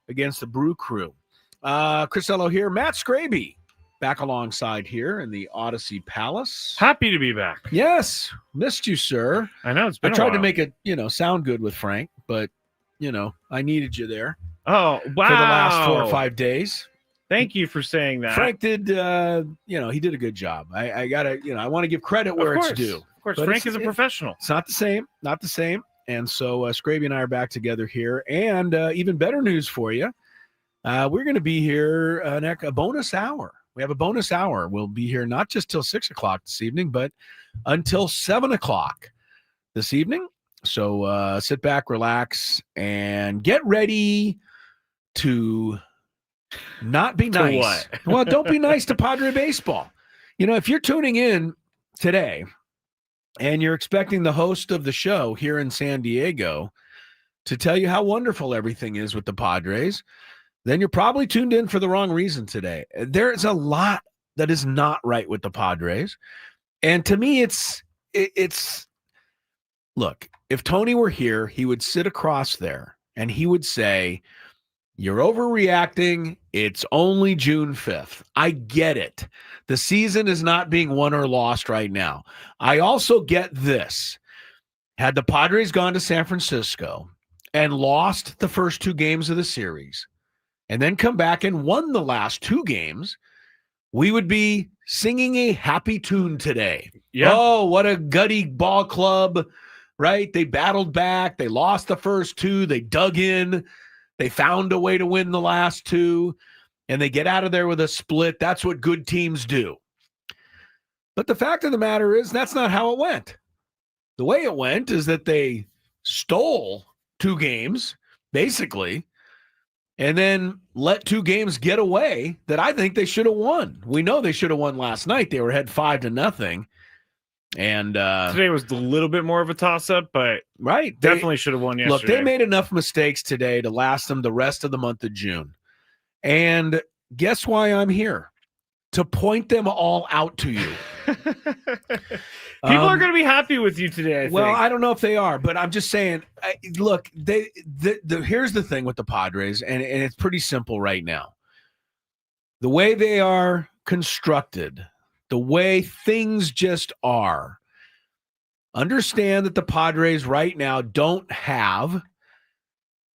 against the Brew Crew. Chris Ello here. Matt Scraby back alongside here in the Odyssey Palace. Happy to be back. Yes. Missed you, sir. I know, it's been I tried a while. to make it, sound good with Frank, but, I needed you there. Oh, wow. For the last 4 or 5 days. Thank you for saying that. Frank did, he did a good job. I gotta, I want to give credit where it's due. Of course, But Frank is a professional. It's not the same. And so Scraby and I are back together here. And even better news for you. We're going to be here a bonus hour. We have a bonus hour. We'll be here not just till 6 o'clock this evening, but until 7 o'clock this evening. So sit back, relax, and get ready to not be nice. What? Well, don't be nice to Padre baseball. If you're tuning in today and you're expecting the host of the show here in San Diego to tell you how wonderful everything is with the Padres, then you're probably tuned in for the wrong reason today. There's a lot that is not right with the Padres. And to me, it's look, if Tony were here, he would sit across there and he would say, "You're overreacting. It's only June 5th. I get it. The season is not being won or lost right now. I also get this. Had the Padres gone to San Francisco and lost the first 2 games of the series and then come back and won the last 2 games, we would be singing a happy tune today. Yeah. Oh, what a gutty ball club, right? They battled back. They lost the first 2. They dug in. They found a way to win the last 2, and they get out of there with a split. That's what good teams do. But the fact of the matter is that's not how it went. The way it went is that they stole 2 games, basically, and then let 2 games get away that I think they should have won. We know they should have won last night. They were ahead 5-0. And today was a little bit more of a toss-up, but right, definitely should have won yesterday. Look, they made enough mistakes today to last them the rest of the month of June. And guess why I'm here? To point them all out to you. People are going to be happy with you today, I think. Well, I don't know if they are, but I'm just saying, look, here's the thing with the Padres, and it's pretty simple right now. The way they are constructed, the way things just are, understand that the Padres right now don't have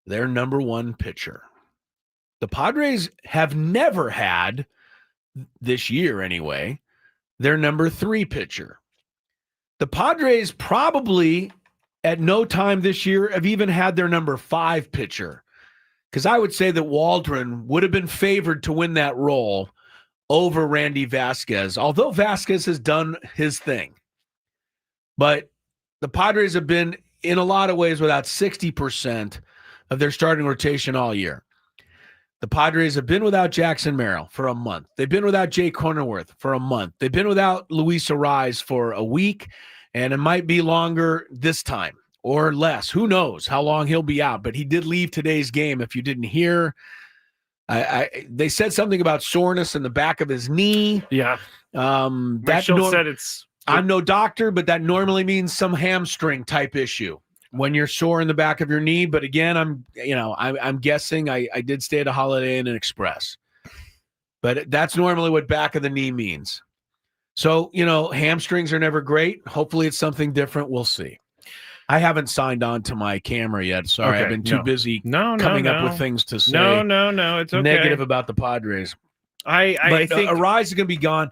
their number 1 pitcher. The Padres have never had, this year anyway, their number 3 pitcher. The Padres probably at no time this year have even had their number 5 pitcher, because I would say that Waldron would have been favored to win that role over Randy Vasquez, although Vasquez has done his thing. But the Padres have been, in a lot of ways, without 60% of their starting rotation all year. The Padres have been without Jackson Merrill for a month. They've been without Jay Cronenworth for a month. They've been without Luis Arraez for a week, and it might be longer this time or less. Who knows how long he'll be out, but he did leave today's game. If you didn't hear, they said something about soreness in the back of his knee. Yeah. That said it's... I'm no doctor, but that normally means some hamstring type issue when you're sore in the back of your knee. But again, I'm guessing. I did stay at a Holiday Inn and Express, but that's normally what back of the knee means. So, hamstrings are never great. Hopefully it's something different. We'll see. I haven't signed on to my camera yet. Sorry, Okay, I've been too busy coming up with things to say. No, it's okay. Negative about the Padres. I think Arraez is going to be gone.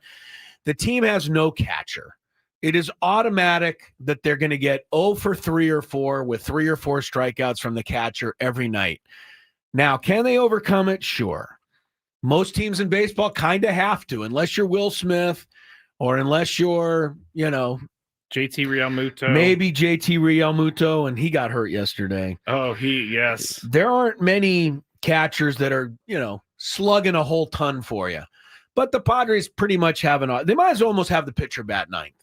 The team has no catcher. It is automatic that they're going to get 0 for 3 or 4 with 3 or 4 strikeouts from the catcher every night. Now, can they overcome it? Sure. Most teams in baseball kind of have to, unless you're Will Smith or unless you're, JT Realmuto. Maybe JT Realmuto, and he got hurt yesterday. Oh, yes. There aren't many catchers that are, slugging a whole ton for you. But the Padres pretty much they might as well almost have the pitcher bat ninth.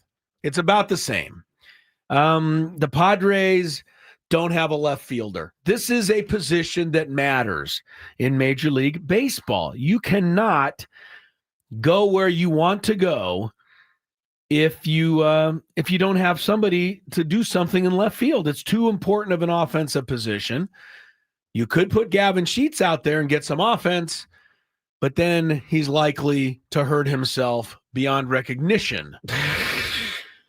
It's about the same. The Padres don't have a left fielder. This is a position that matters in Major League Baseball. You cannot go where you want to go if you don't have somebody to do something in left field. It's too important of an offensive position You could put Gavin Sheets out there and get some offense, but then he's likely to hurt himself beyond recognition.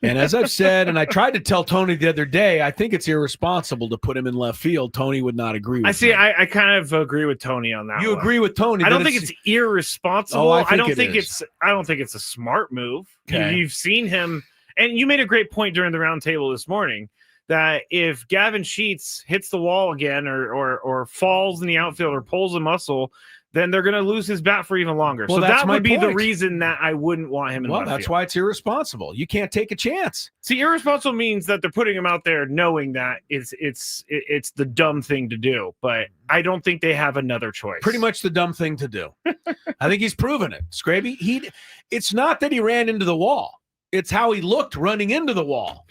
And as I've said, and I tried to tell Tony the other day, I think it's irresponsible to put him in left field. Tony would not agree with me. I kind of agree with Tony on that. You agree with Tony? I don't think it's irresponsible. Oh, I don't think it's a smart move. Okay. You've seen him, and you made a great point during the round table this morning that if Gavin Sheets hits the wall again or falls in the outfield or pulls a muscle, then they're going to lose his bat for even longer. Well, so that would be the point. reason that I wouldn't want him in left that's field. why it's irresponsible. You can't take a chance. See, irresponsible means that they're putting him out there knowing that it's the dumb thing to do. But I don't think they have another choice. Pretty much the dumb thing to do. I think he's proven it. Scraby, it's not that he ran into the wall. It's how he looked running into the wall.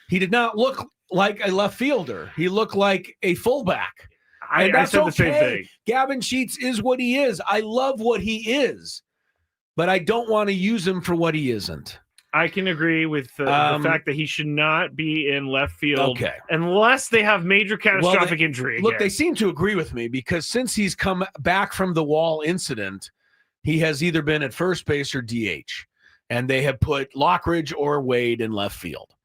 He did not look like a left fielder. He looked like a fullback. I said the same thing. Gavin Sheets is what he is. I love what he is, but I don't want to use him for what he isn't. I can agree with the fact that he should not be in left field unless they have major catastrophic injury. Look, they seem to agree with me because since he's come back from the wall incident, he has either been at first base or DH, and they have put Lockridge or Wade in left field.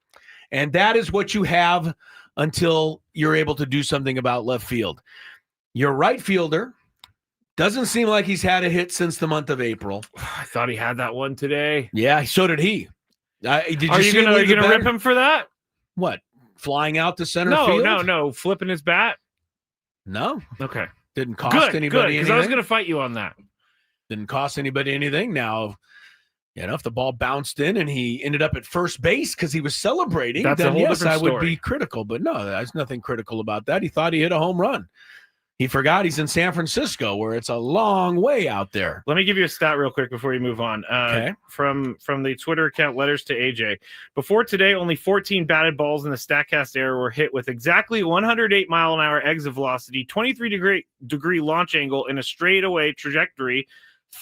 And that is what you have until you're able to do something about left field. Your right fielder doesn't seem like he's had a hit since the month of April. I thought he had that one today. Yeah, so did he. Are you going to rip him for that? What? Flying out to center field? No. Flipping his bat? No. Okay. Didn't cost anybody anything. Because I was going to fight you on that. Didn't cost anybody anything. Now, if the ball bounced in and he ended up at first base because he was celebrating, then yes, I would be critical. But no, there's nothing critical about that. He thought he hit a home run. He forgot he's in San Francisco, where it's a long way out there. Let me give you a stat real quick before you move on. Okay. From the Twitter account Letters to AJ. Before today, only 14 batted balls in the StatCast era were hit with exactly 108 mile an hour exit velocity, 23 degree launch angle, and a straightaway trajectory.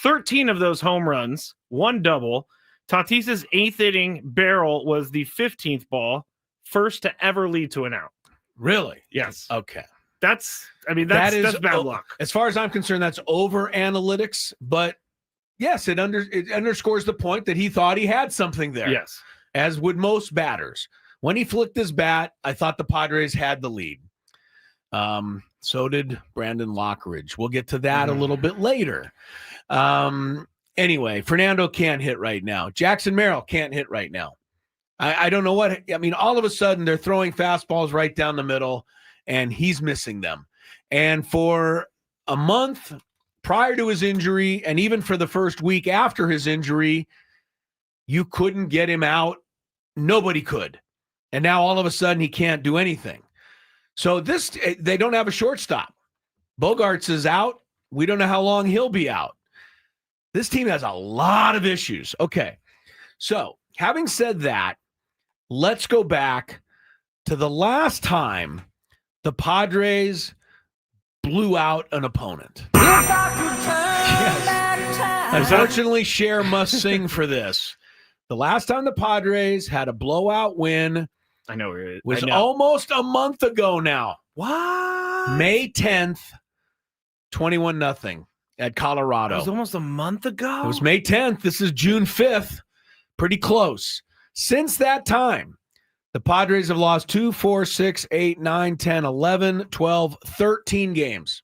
13 of those home runs, one double. Tatis's 8th inning barrel was the 15th ball, first to ever lead to an out. Really? Yes. Okay. That's bad luck. As far as I'm concerned, that's over analytics, but yes, it underscores the point that he thought he had something there. Yes. As would most batters. When he flicked his bat, I thought the Padres had the lead. So did Brandon Lockridge. We'll get to that a little bit later. Anyway, Fernando can't hit right now. Jackson Merrill can't hit right now. I don't know what – I mean, all of a sudden they're throwing fastballs right down the middle, and he's missing them. And for a month prior to his injury and even for the first week after his injury, you couldn't get him out. Nobody could. And now all of a sudden he can't do anything. So they don't have a shortstop. Bogarts is out. We don't know how long he'll be out. This team has a lot of issues. Okay. So having said that, let's go back to the last time the Padres blew out an opponent. Yes. Unfortunately, Cher must sing for this. The last time the Padres had a blowout win was almost a month ago now. What? May 10th, 21-0 at Colorado. It was almost a month ago? It was May 10th. This is June 5th. Pretty close. Since that time, the Padres have lost 2, 4, 6, 8, 9, 10, 11, 12, 13 games.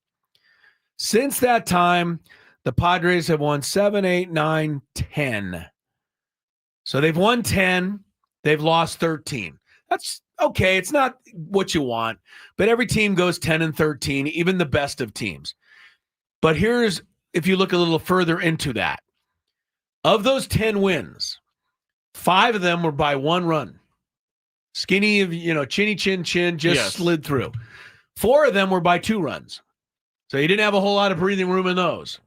Since that time, the Padres have won 7, 8, 9, 10. So they've won 10. They've lost 13. That's okay. It's not what you want, but every team goes 10 and 13, even the best of teams. But if you look a little further into that, of those 10 wins, 5 of them were by 1 run. Skinny of, chinny chin chin just slid through. 4 of them were by 2 runs. So you didn't have a whole lot of breathing room in those.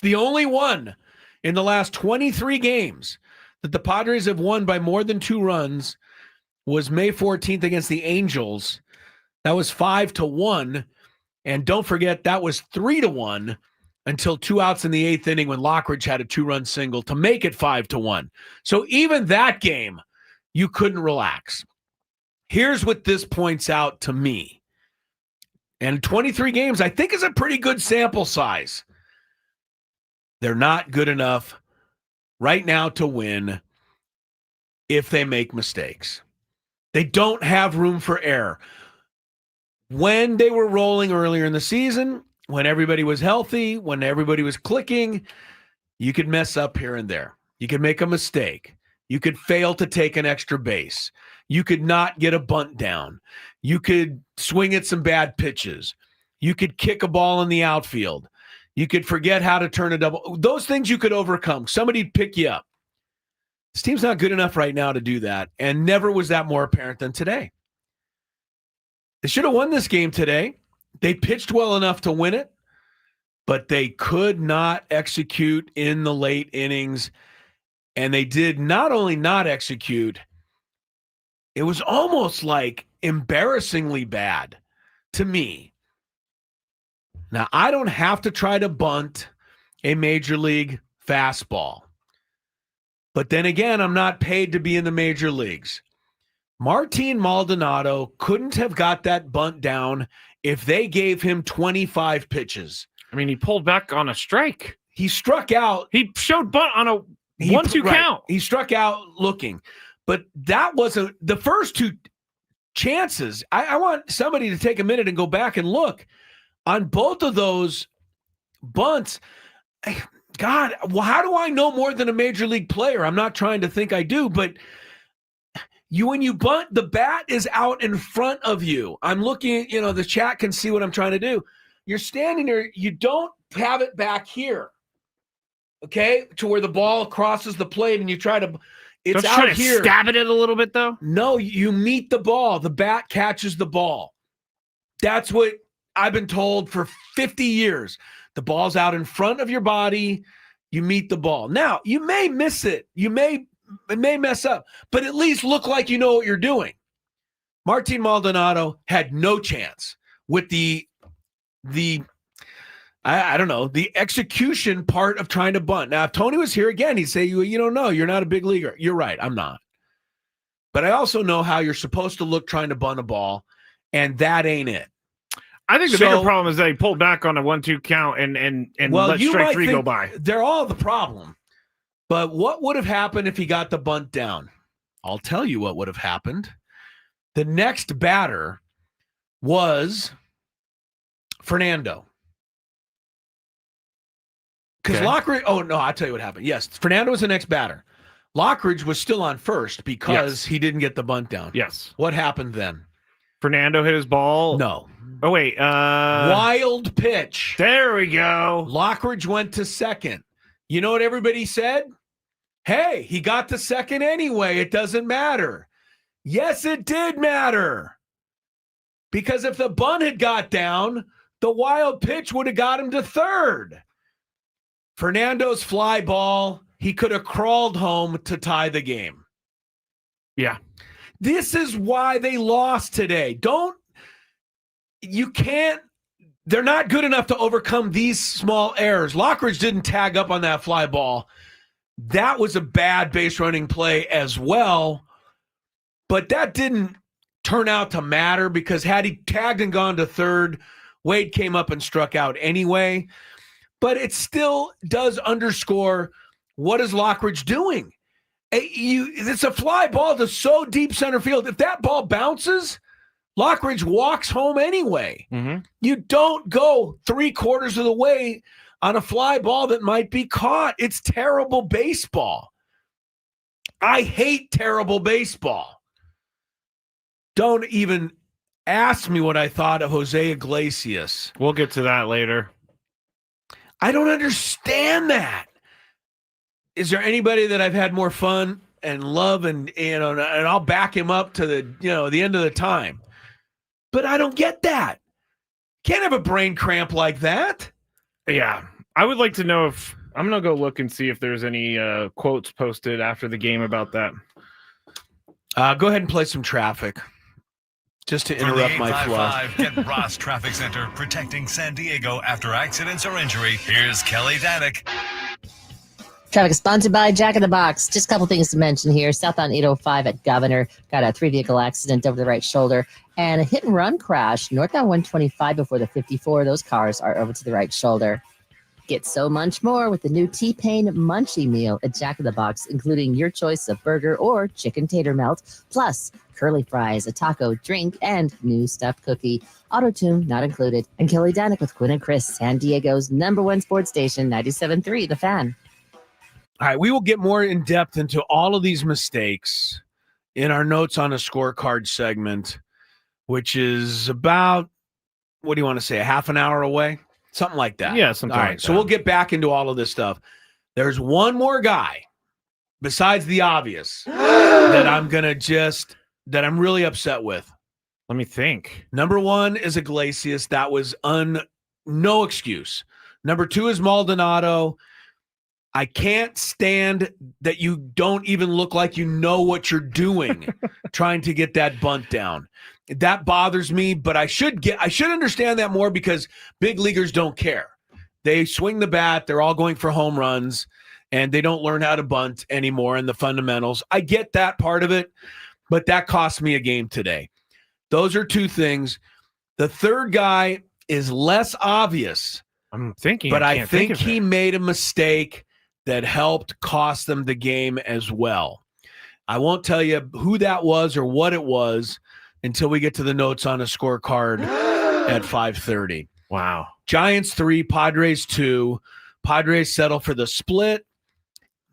The only one in the last 23 games that the Padres have won by more than 2 runs was May 14th against the Angels. That was 5-1. And don't forget, that was 3-1 until 2 outs in the 8th inning when Lockridge had a 2-run single to make it 5-1. So even that game, you couldn't relax. Here's what this points out to me. And 23 games, I think, is a pretty good sample size. They're not good enough right now to win if they make mistakes. They don't have room for error. When they were rolling earlier in the season, when everybody was healthy, when everybody was clicking, you could mess up here and there. You could make a mistake. You could fail to take an extra base. You could not get a bunt down. You could swing at some bad pitches. You could kick a ball in the outfield. You could forget how to turn a double. Those things you could overcome. Somebody'd pick you up. This team's not good enough right now to do that, and never was that more apparent than today. They should have won this game today. They pitched well enough to win it, but they could not execute in the late innings, and they did not only not execute, it was almost like embarrassingly bad to me. Now, I don't have to try to bunt a major league fastball. But then again, I'm not paid to be in the major leagues. Martin Maldonado couldn't have got that bunt down if they gave him 25 pitches. I mean, he pulled back on a strike. He struck out. He showed bunt on a 1-2 count. He struck out looking. But that wasn't the first two chances. I want somebody to take a minute and go back and look. On both of those bunts, God, well, how do I know more than a major league player? I'm not trying to think I do, but when you bunt, the bat is out in front of you. I'm looking, the chat can see what I'm trying to do. You're standing there, you don't have it back here, okay, to where the ball crosses the plate and you try to, it's don't out try to here. Stab at it a little bit, though? No, you meet the ball. The bat catches the ball. That's what I've been told for 50 years. The ball's out in front of your body. You meet the ball. Now, you may miss it. It may mess up, but at least look like you know what you're doing. Martin Maldonado had no chance with the execution part of trying to bunt. Now, if Tony was here again, he'd say, you don't know. You're not a big leaguer. You're right. I'm not. But I also know how you're supposed to look trying to bunt a ball, and that ain't it. I think the bigger problem is that he pulled back on a 1-2 count and let strike three go by. They're all the problem. But what would have happened if he got the bunt down? I'll tell you what would have happened. The next batter was Fernando. Because Lockridge, I'll tell you what happened. Yes, Fernando was the next batter. Lockridge was still on first because he didn't get the bunt down. Yes. What happened then? Fernando hit his ball. No. Oh, wait. Wild pitch. There we go. Lockridge went to second. You know what everybody said? Hey, he got to second anyway. It doesn't matter. Yes, it did matter. Because if the bunt had got down, the wild pitch would have got him to third. Fernando's fly ball, he could have crawled home to tie the game. Yeah. This is why they lost today. They're not good enough to overcome these small errors. Lockridge didn't tag up on that fly ball. That was a bad base running play as well. But that didn't turn out to matter because had he tagged and gone to third, Wade came up and struck out anyway. But it still does underscore what is Lockridge doing. It's a fly ball to so deep center field. If that ball bounces, Lockridge walks home anyway. Mm-hmm. You don't go 3/4 of the way on a fly ball that might be caught. It's terrible baseball. I hate terrible baseball. Don't even ask me what I thought of Jose Iglesias. We'll get to that later. I don't understand that. Is there anybody that I've had more fun and love and I'll back him up to the end of the time? But I don't get that. Can't have a brain cramp like that. Yeah. I would like to know if I'm going to go look and see if there's any quotes posted after the game about that. Go ahead and play some traffic. Just to interrupt my flow. Get Ross Traffic Center, protecting San Diego after accidents or injury. Here's Kelly Danick. Traffic is sponsored by Jack in the Box. Just a couple things to mention here. Southbound 805 at Governor got a 3-vehicle accident over the right shoulder and a hit and run crash. Northbound 125 before the 54. Those cars are over to the right shoulder. Get so much more with the new T-Pain Munchie Meal at Jack in the Box, including your choice of burger or chicken tater melt, plus curly fries, a taco, drink, and new stuffed cookie. Auto-tune not included. And Kelly Danick with Gwynn and Chris, San Diego's #1 sports station, 97.3 The Fan. All right, we will get more in depth into all of these mistakes in our notes on a scorecard segment, which is about, what do you want to say, a half an hour away? Something like that. Yeah, something all like right, that. so we'll get back into all of this stuff. There's one more guy besides the obvious that I'm really upset with. Let me think. Number 1 is Iglesias. That was no excuse. Number 2 is Maldonado. I can't stand that you don't even look like you know what you're doing trying to get that bunt down. That bothers me, but I should understand that more because big leaguers don't care. They swing the bat, they're all going for home runs, and they don't learn how to bunt anymore in the fundamentals. I get that part of it, but that cost me a game today. Those are 2 things. The third guy is less obvious. I'm thinking, but I think of he it. made a mistake that helped cost them the game as well. I won't tell you who that was or what it was until we get to the notes on a scorecard at 5:30. Wow. Giants 3, Padres 2. Padres settle for the split.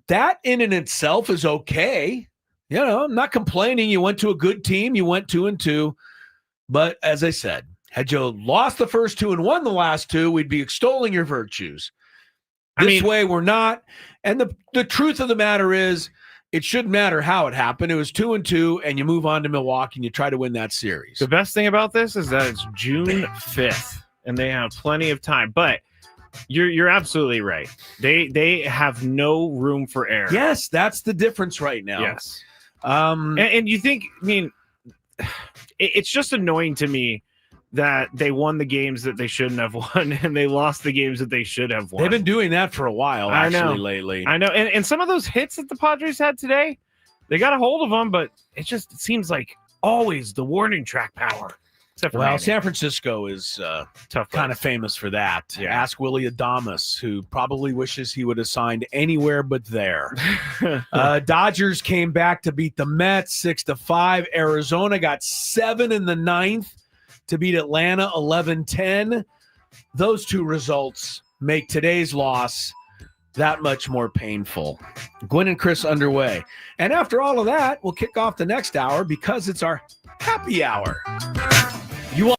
That in and itself is okay. You know, I'm not complaining. You went to a good team. You went 2-2. But as I said, had you lost the first 2 and won the last 2, we'd be extolling your virtues. This way, we're not. And the truth of the matter is, it shouldn't matter how it happened. It was 2-2, and you move on to Milwaukee, and you try to win that series. The best thing about this is that it's June 5th, and they have plenty of time. But you're absolutely right. They have no room for error. Yes, that's the difference right now. Yes. And you think, it's just annoying to me that they won the games that they shouldn't have won, and they lost the games that they should have won. They've been doing that for a while, actually, lately. I know. And some of those hits that the Padres had today, they got a hold of them, but it seems like always the warning track power. Except for Manning. San Francisco is tough, kind of famous for that. Yeah. Ask Willie Adames, who probably wishes he would have signed anywhere but there. Dodgers came back to beat the Mets 6-5. Arizona got 7 in the 9th to beat Atlanta 11-10. Those 2 results make today's loss that much more painful. Gwynn and Chris underway. And after all of that, we'll kick off the next hour because it's our happy hour. You want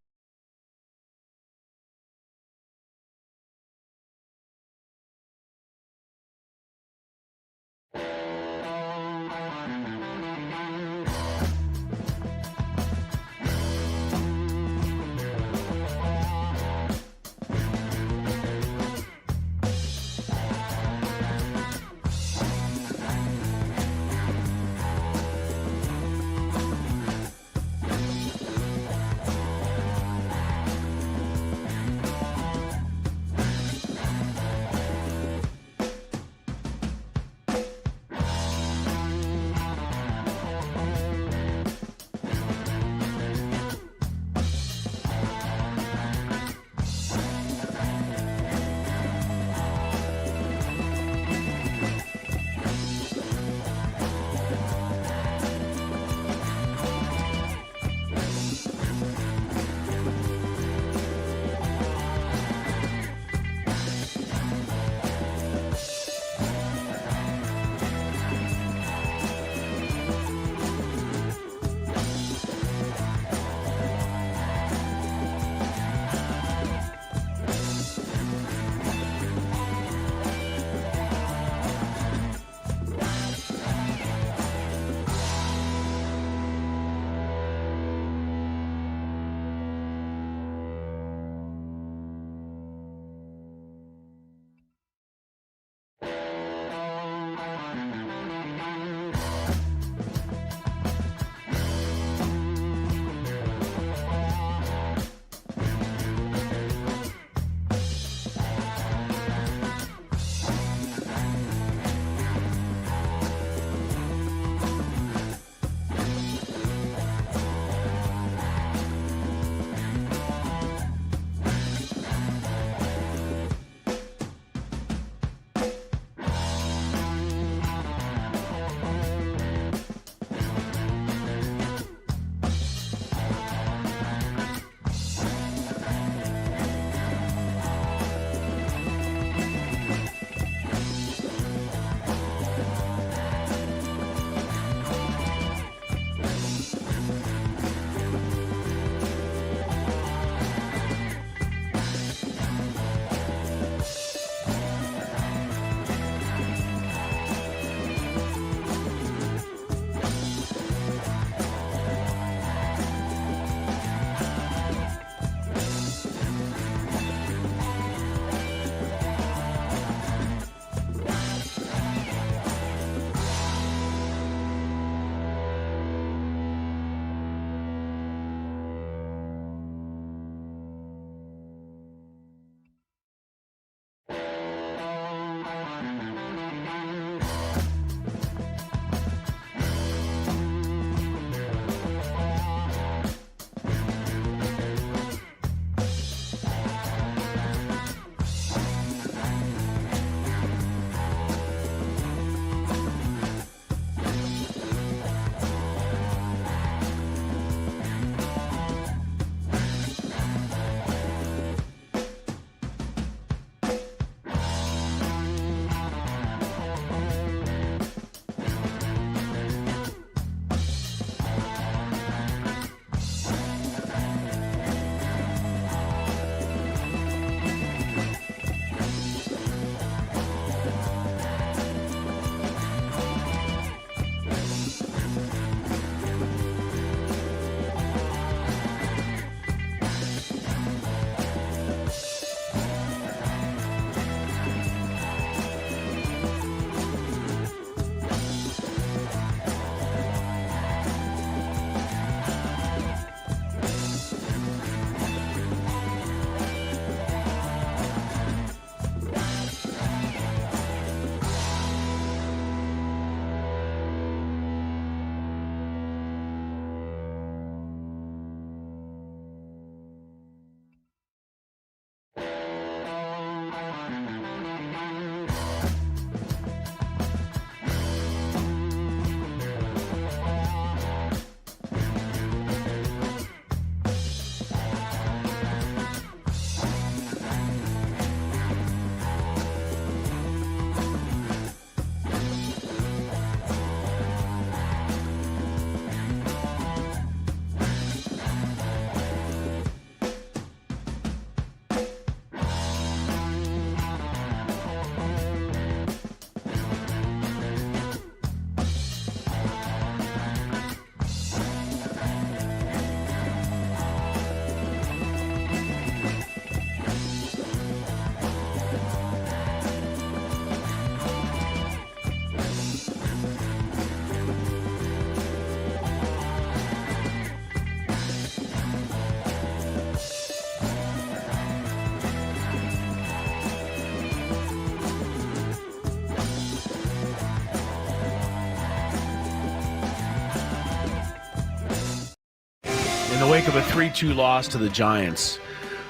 wake of a 3-2 loss to the Giants.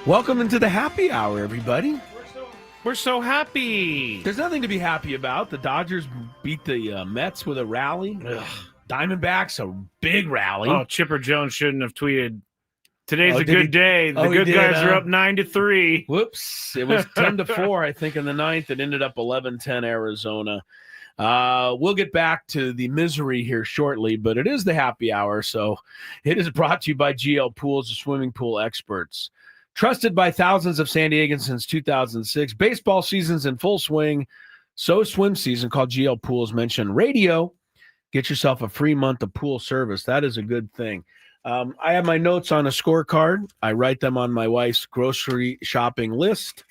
Welcome into the happy hour, everybody. We're so happy. There's nothing to be happy about. The Dodgers beat the Mets with a rally. Diamondbacks, a big rally. Oh, Chipper Jones shouldn't have tweeted, "Today's Oh, a did he? good day. The Oh, he good did, guys are huh? up 9-3." Whoops. It was 10-4, I think, in the ninth. It ended up 11-10 Arizona. We'll get back to the misery here shortly, but it is the happy hour, so it is brought to you by GL Pools, the swimming pool experts. Trusted by thousands of San Diegans since 2006. Baseball season's in full swing. So swim season. Called GL Pools. Mention radio. Get yourself a free month of pool service. That is a good thing. I have my notes on a scorecard. I write them on my wife's grocery shopping list.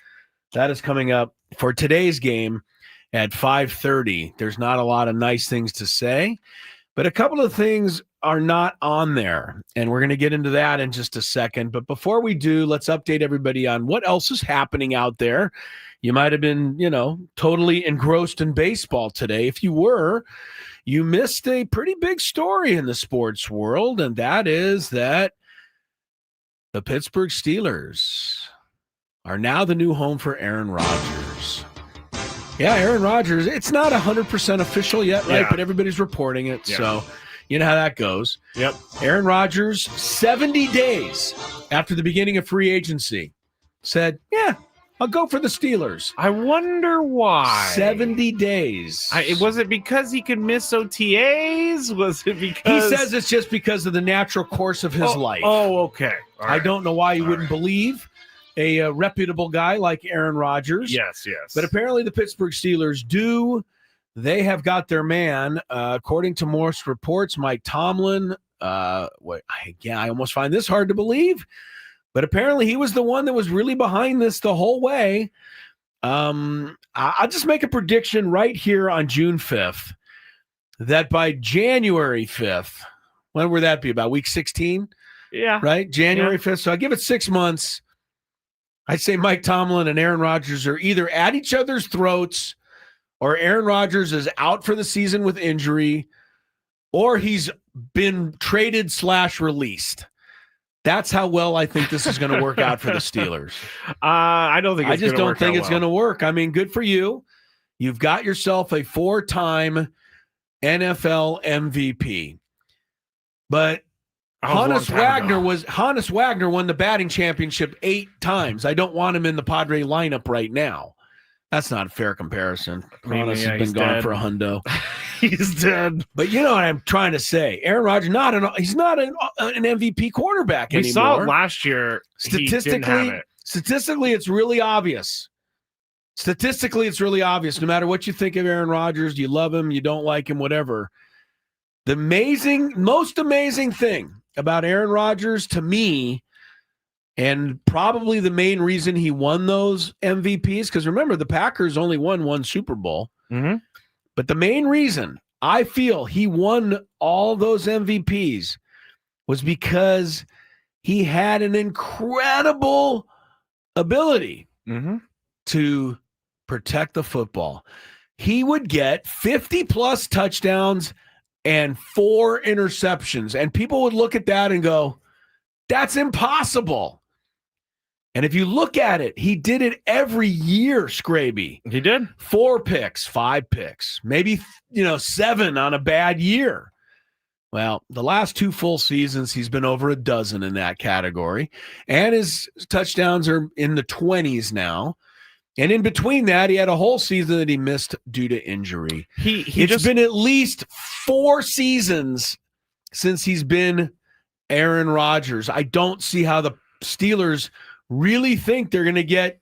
That is coming up for today's game at 5:30. There's not a lot of nice things to say, but a couple of things are not on there, and we're going to get into that in just a second. But before we do, let's update everybody on what else is happening out there. You might have been, totally engrossed in baseball today. If you were, you missed a pretty big story in the sports world, and that is that the Pittsburgh Steelers are now the new home for Aaron Rodgers. Yeah, Aaron Rodgers, it's not 100% official yet, right? Yeah. But everybody's reporting it, Yeah. so you know how that goes. Yep. Aaron Rodgers, 70 days after the beginning of free agency, said, yeah, I'll go for the Steelers. I wonder why. 70 days. Was it because he could miss OTAs? Was it He because says it's just because of the natural course of his life. Oh, okay. All I right. don't know why you All wouldn't right. believe a reputable guy like Aaron Rodgers. Yes. But apparently the Pittsburgh Steelers do. They have got their man. According to most reports, Mike Tomlin, I almost find this hard to believe, but apparently he was the one that was really behind this the whole way. I'll just make a prediction right here on June 5th that by January 5th, when would that be? About week 16? Yeah. Right? January 5th. So I give it 6 months. I'd say Mike Tomlin and Aaron Rodgers are either at each other's throats, or Aaron Rodgers is out for the season with injury, or he's been traded/released. That's how well I think this is going to work out for the Steelers. I don't think. I just don't think it's going to work. I mean, good for you. You've got yourself a 4-time NFL MVP. But Hannes Wagner won the batting championship 8 times. I don't want him in the Padre lineup right now. That's not a fair comparison. Hannes has been gone for a hundo. He's dead. But you know what I'm trying to say. Aaron Rodgers, he's not an MVP quarterback anymore. We saw it last year. Statistically, it's really obvious. No matter what you think of Aaron Rodgers, you love him, you don't like him, whatever. The most amazing thing about Aaron Rodgers to me, and probably the main reason he won those MVPs, because remember, the Packers only won 1 Super Bowl. Mm-hmm. But the main reason I feel he won all those MVPs was because he had an incredible ability to protect the football. He would get 50-plus touchdowns and 4 interceptions. And people would look at that and go, that's impossible. And if you look at it, he did it every year, Scraby. He did. 4 picks, 5 picks, maybe 7 on a bad year. Well, the last 2 full seasons, he's been over a dozen in that category. And his touchdowns are in the 20s now. And in between that, he had a whole season that he missed due to injury. It's been at least 4 seasons since he's been Aaron Rodgers. I don't see how the Steelers really think they're going to get,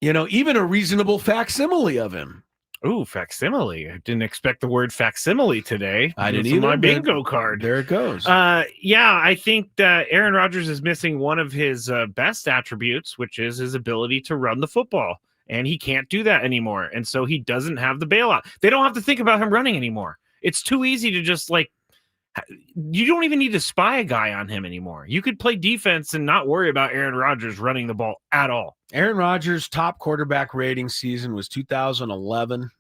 even a reasonable facsimile of him. Ooh, facsimile. I didn't expect the word facsimile today. I didn't It's either. on my bingo card. There it goes. I think that Aaron Rodgers is missing one of his best attributes, which is his ability to run the football. And he can't do that anymore. And so he doesn't have the bailout. They don't have to think about him running anymore. It's too easy to just you don't even need to spy a guy on him anymore. You could play defense and not worry about Aaron Rodgers running the ball at all. Aaron Rodgers' top quarterback rating season was 2011.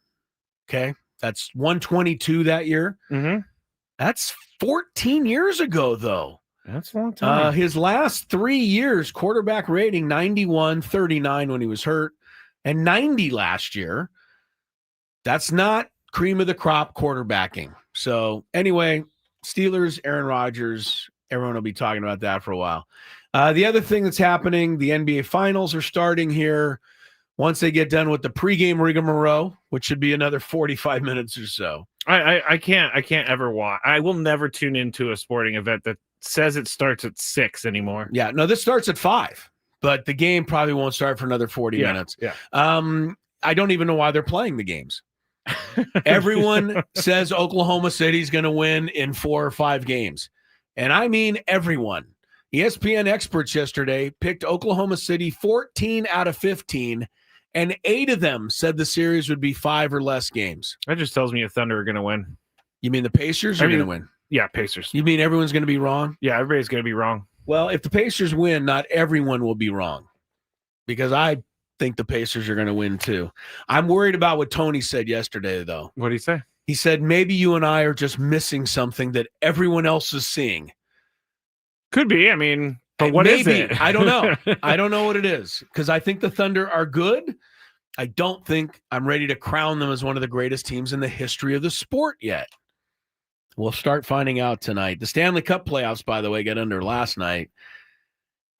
Okay. That's 122 that year. Mm-hmm. That's 14 years ago, though. That's a long time. His last 3 years, quarterback rating 91, 39 when he was hurt, and 90 last year. That's not cream of the crop quarterbacking. So anyway, Steelers, Aaron Rodgers, everyone will be talking about that for a while. The other thing that's happening, the NBA Finals are starting here. Once they get done with the pregame rigmarole, which should be another 45 minutes or so. I can't ever watch. I will never tune into a sporting event that says it starts at 6 anymore. Yeah, no, this starts at 5, but the game probably won't start for another 40 minutes. Yeah. I don't even know why they're playing the games. Everyone says Oklahoma City's going to win in 4 or 5 games. And I mean everyone. ESPN experts yesterday picked Oklahoma City 14 out of 15, and 8 of them said the series would be 5 or less games. That just tells me the Thunder are going to win. You mean the Pacers are going to win? Yeah, Pacers. You mean everyone's going to be wrong? Yeah, everybody's going to be wrong. Well, if the Pacers win, not everyone will be wrong, because I think the Pacers are going to win too. I'm worried about what Tony said yesterday, though. What did he say? He said, maybe you and I are just missing something that everyone else is seeing. Could be. I mean, but what is it? I don't know. I don't know what it is, because I think the Thunder are good. I don't think I'm ready to crown them as one of the greatest teams in the history of the sport yet. We'll start finding out tonight. The Stanley Cup playoffs, by the way, got under last night.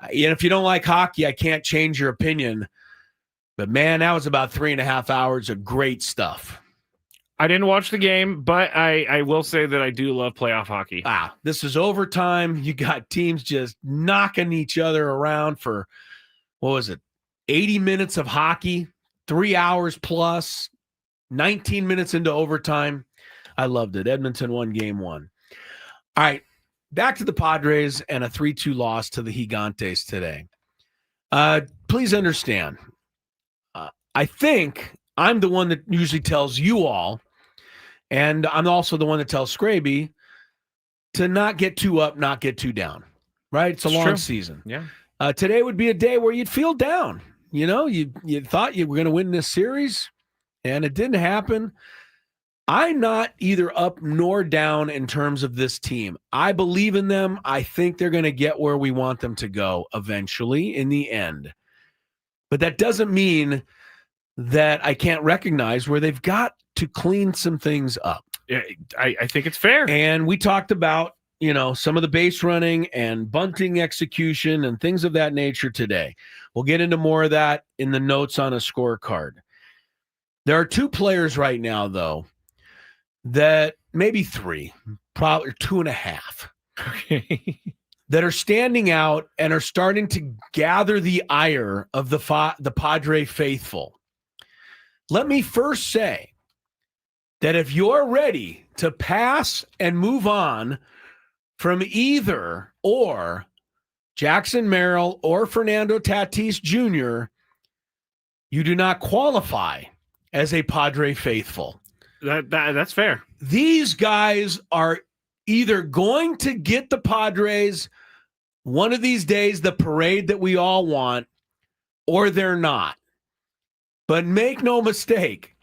And if you don't like hockey, I can't change your opinion. But, man, that was about 3.5 hours of great stuff. I didn't watch the game, but I will say that I do love playoff hockey. This is overtime. You got teams just knocking each other around for, 80 minutes of hockey, 3 hours plus, 19 minutes into overtime. I loved it. Edmonton won game 1. All right, back to the Padres and a 3-2 loss to the Gigantes today. Please understand, I think I'm the one that usually tells you all, and I'm also the one that tells Scraby to not get too up, not get too down, right? It's a long season. Yeah. Today would be a day where you'd feel down. You know, you thought you were going to win this series, and it didn't happen. I'm not either up nor down in terms of this team. I believe in them. I think they're going to get where we want them to go eventually in the end. But that doesn't mean that I can't recognize where they've got to clean some things up. Yeah, I think it's fair. And we talked about, some of the base running and bunting execution and things of that nature today. We'll get into more of that in the notes on a scorecard. There are 2 players right now, though, that maybe 3, probably 2.5, Okay. that are standing out and are starting to gather the ire of the Padre faithful. Let me first say that if you're ready to pass and move on from either or Jackson Merrill or Fernando Tatis Jr., you do not qualify as a Padre faithful. That's fair. These guys are either going to get the Padres one of these days, the parade that we all want, or they're not. But make no mistake,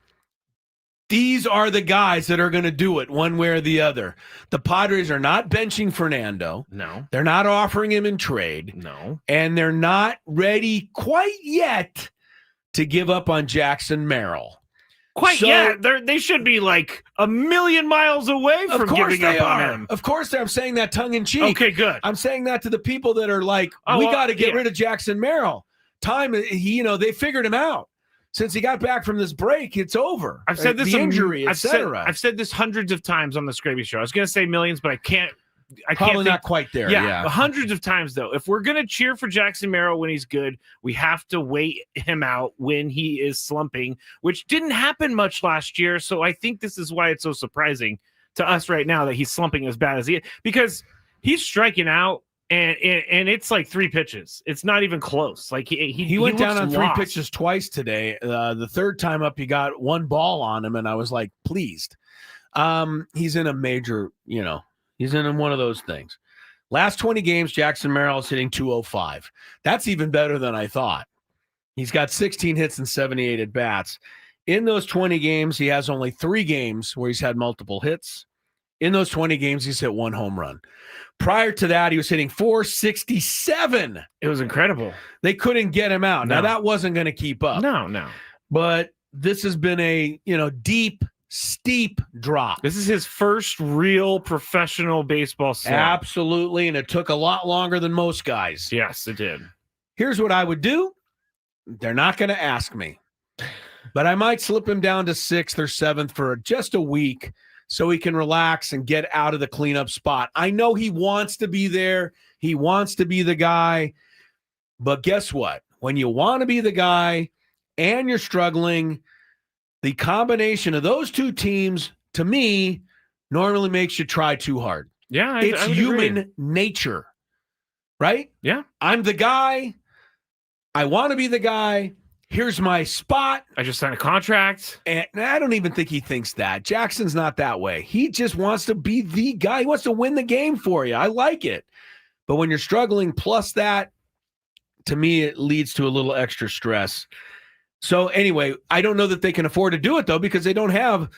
these are the guys that are going to do it one way or the other. The Padres are not benching Fernando. No. They're not offering him in trade. No. And they're not ready quite yet to give up on Jackson Merrill. Yet. They should be like a million miles away from giving up on him. Of course, I'm saying that tongue in cheek. Okay, good. I'm saying that to the people that are like, we got to get rid of Jackson Merrill. They figured him out. Since he got back from this break, it's over. I've said this, the injury, etc. I've said this hundreds of times on the Scraby Show. I was going to say millions, but I can't. Probably not quite there. Yeah, hundreds of times though. If we're going to cheer for Jackson Merrill when he's good, we have to wait him out when he is slumping, which didn't happen much last year. So I think this is why it's so surprising to us right now that he's slumping as bad as he is, because he's striking out. And it's like 3 pitches. It's not even close. Like he went down on lost. 3 pitches twice today. The third time up, he got 1 ball on him, and I was like pleased. He's in a major, he's in one of those things. Last 20 games, Jackson Merrill is hitting .205. That's even better than I thought. He's got 16 hits and 78 at bats. In those 20 games, he has only 3 games where he's had multiple hits, In those 20 games, he's hit 1 home run. Prior to that, he was hitting 467. It was incredible. They couldn't get him out. Now, No. that wasn't going to keep up. No. But this has been a, deep, steep drop. This is his first real professional baseball slump. Absolutely, and it took a lot longer than most guys. Yes, it did. Here's what I would do. They're not going to ask me. But I might slip him down to 6th or 7th for just a week so he can relax and get out of the cleanup spot. I know he wants to be there. He wants to be the guy. But guess what? When you want to be the guy and you're struggling, the combination of those two teams, to me, normally makes you try too hard. Yeah, It's I would human agree. nature, right? Yeah. I'm the guy. I want to be the guy. Here's my spot. I just signed a contract. And I don't even think he thinks that. Jackson's not that way. He just wants to be the guy. He wants to win the game for you. I like it. But when you're struggling, plus that, to me, it leads to a little extra stress. So anyway, I don't know that they can afford to do it, though, because they don't have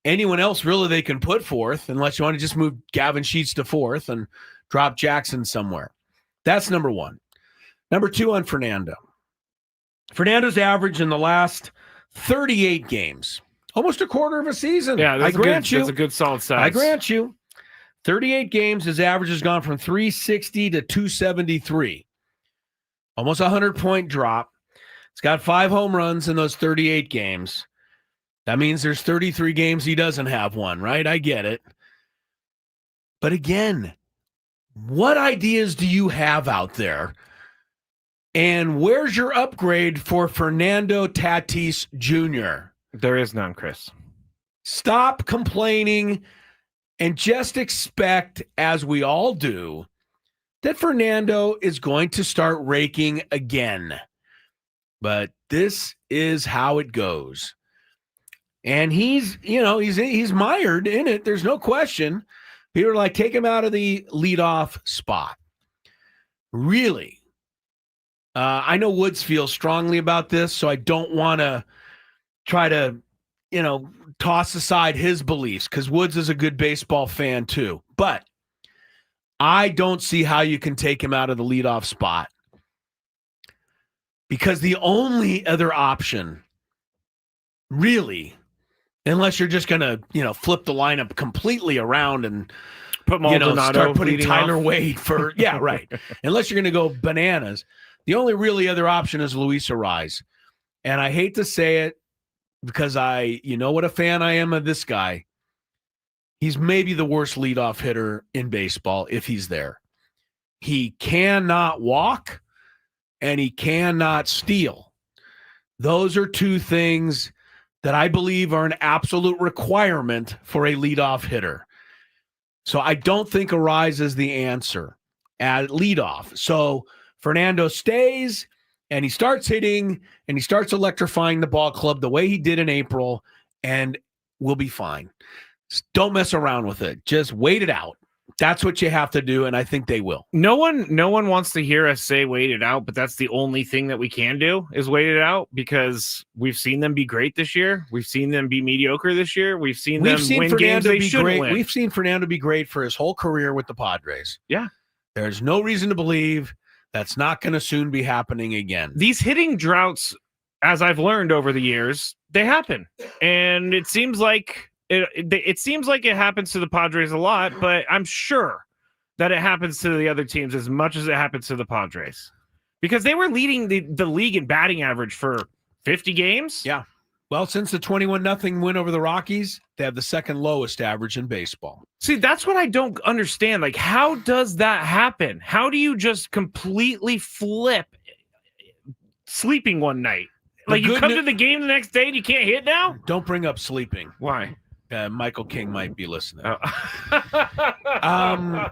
anyone else really they can put forth unless you want to just move Gavin Sheets to 4th and drop Jackson somewhere. That's number 1. Number 2 on Fernando. Fernando's average in the last 38 games, almost a quarter of a season. Yeah, I grant you. That's a good solid size. I grant you. 38 games, his average has gone from 360 to 273. Almost a 100-point drop. He's got 5 home runs in those 38 games. That means there's 33 games he doesn't have one, right? I get it. But again, what ideas do you have out there? And where's your upgrade for Fernando Tatis Jr.? There is none, Chris. Stop complaining and just expect, as we all do, that Fernando is going to start raking again. But this is how it goes. And he's mired in it. There's no question. People are like, take him out of the leadoff spot. Really? I know Woods feels strongly about this, so I don't want to try to, toss aside his beliefs because Woods is a good baseball fan too. But I don't see how you can take him out of the leadoff spot because the only other option, really, unless you're just going to, flip the lineup completely around and put Maldonado start putting Tyler off. Wade for, yeah, right. Unless you're going to go bananas. The only really other option is Luis Ariz. And I hate to say it because what a fan I am of this guy. He's maybe the worst leadoff hitter in baseball if he's there. He cannot walk and he cannot steal. Those are two things that I believe are an absolute requirement for a leadoff hitter. So I don't think Ariz is the answer at leadoff. So Fernando stays and he starts hitting and he starts electrifying the ball club the way he did in April, and we'll be fine. Don't mess around with it. Just wait it out. That's what you have to do, and I think they will. No one wants to hear us say wait it out, but that's the only thing that we can do is wait it out because we've seen them be great this year. We've seen them be mediocre this year. We've seen them win games they shouldn't win. We've seen Fernando be great for his whole career with the Padres. Yeah. There's no reason to beve that's not going to soon be happening again. These hitting droughts, as I've learned over the years, they happen. And it seems like it happens to the Padres a lot, but I'm sure that it happens to the other teams as much as it happens to the Padres. Because they were leading the league in batting average for 50 games. Yeah. Well, since the 21-0 win over the Rockies, they have the second lowest average in baseball. See, that's what I don't understand. Like, how does that happen? How do you just completely flip sleeping one night? Like, you come to the game the next day and you can't hit now? Don't bring up sleeping. Why? Michael King might be listening. Oh.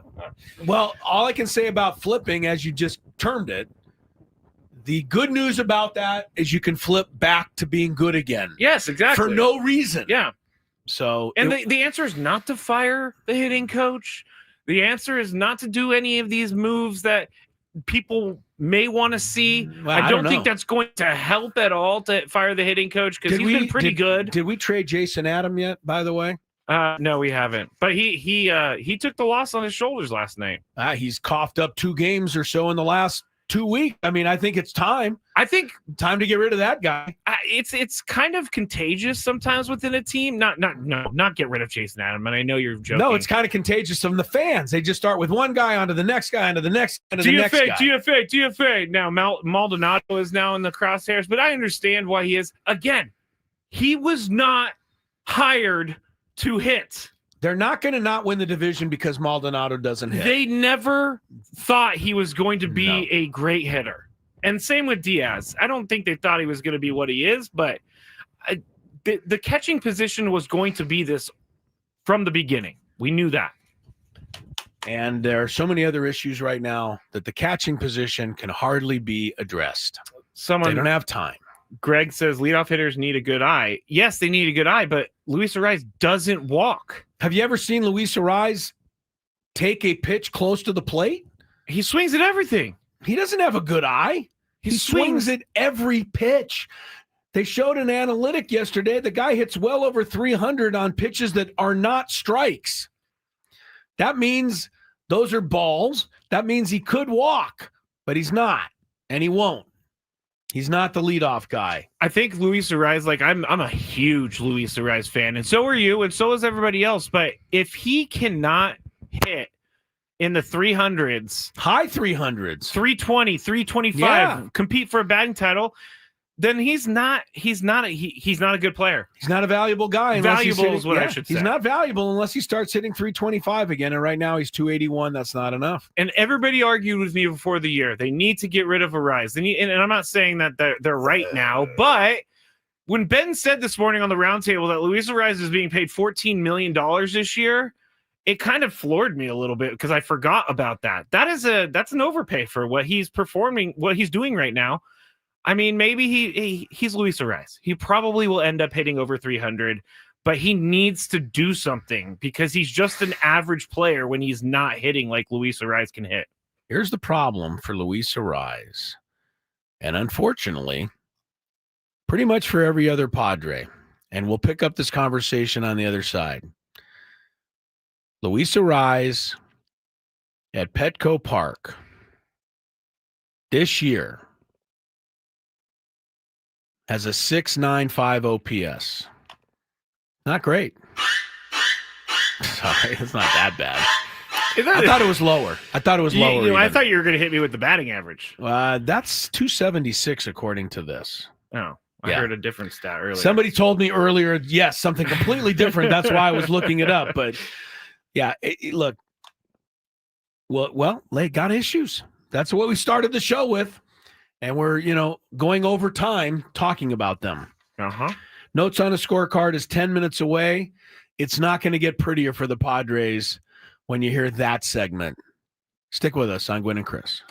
Well, all I can say about flipping, as you just termed it, the good news about that is you can flip back to being good again. Yes, exactly. For no reason. Yeah. So, and the answer is not to fire the hitting coach. The answer is not to do any of these moves that people may want to see. Well, I don't think that's going to help at all to fire the hitting coach because he's been pretty good. Did we trade Jason Adam yet, by the way? No, we haven't. But he took the loss on his shoulders last night. He's coughed up 2 games or so in the last 2 weeks. I mean, I think it's time. I think Time to get rid of that guy. it's kind of contagious sometimes within a team. Not get rid of Jason Adam. And I know you're joking. No, it's kind of contagious from the fans. They just start with one guy onto the next guy, onto the next, onto the next guy. DFA. Now Maldonado is now in the crosshairs, but I understand why he is. Again, he was not hired to hit. They're not going to not win the division because Maldonado doesn't hit. They never thought he was going to be a great hitter. And same with Diaz. I don't think they thought he was going to be what he is, but the catching position was going to be this from the beginning. We knew that. And there are so many other issues right now that the catching position can hardly be addressed. They don't have time. Greg says leadoff hitters need a good eye. Yes, they need a good eye, but Luis Arraez doesn't walk. Have you ever seen Luis Arraez take a pitch close to the plate? He swings at everything. He doesn't have a good eye. He swings at every pitch. They showed an analytic yesterday. The guy hits well over 300 on pitches that are not strikes. That means those are balls. That means he could walk, but he's not, and he won't. He's not the leadoff guy. I think Luis Arraez, like I'm a huge Luis Arraez fan, and so are you, and so is everybody else. But if he cannot hit in the 300s, high 300s, 320, 325, compete for a batting title, then he's not a good player. He's not a valuable guy. Valuable is what I should say. He's not valuable unless he starts hitting 325 again. And right now he's 281. That's not enough. And everybody argued with me before the year. They need to get rid of Arraez. They need, and I'm not saying that they're right now, but when Ben said this morning on the roundtable that Luis Arraez is being paid $14 million this year, it kind of floored me a little bit because I forgot about that. That's an overpay for what he's performing, what he's doing right now. I mean, maybe he's Luis Arraez. He probably will end up hitting over 300, but he needs to do something because he's just an average player when he's not hitting like Luis Arraez can hit. Here's the problem for Luis Arraez, and unfortunately, pretty much for every other Padre, and we'll pick up this conversation on the other side. Luis Arraez at Petco Park this year has a 6.95 OPS. Not great. Sorry, it's not that bad. I thought it was lower. I thought you were going to hit me with the batting average. That's 276 according to this. Oh, I heard a different stat earlier. Somebody told me earlier, yes, something completely different. That's why I was looking it up. But yeah, look. Well, they got issues. That's what we started the show with. And we're, going over time talking about them. Notes on a scorecard is 10 minutes away. It's not going to get prettier for the Padres when you hear that segment. Stick with us on Gwynn and Chris.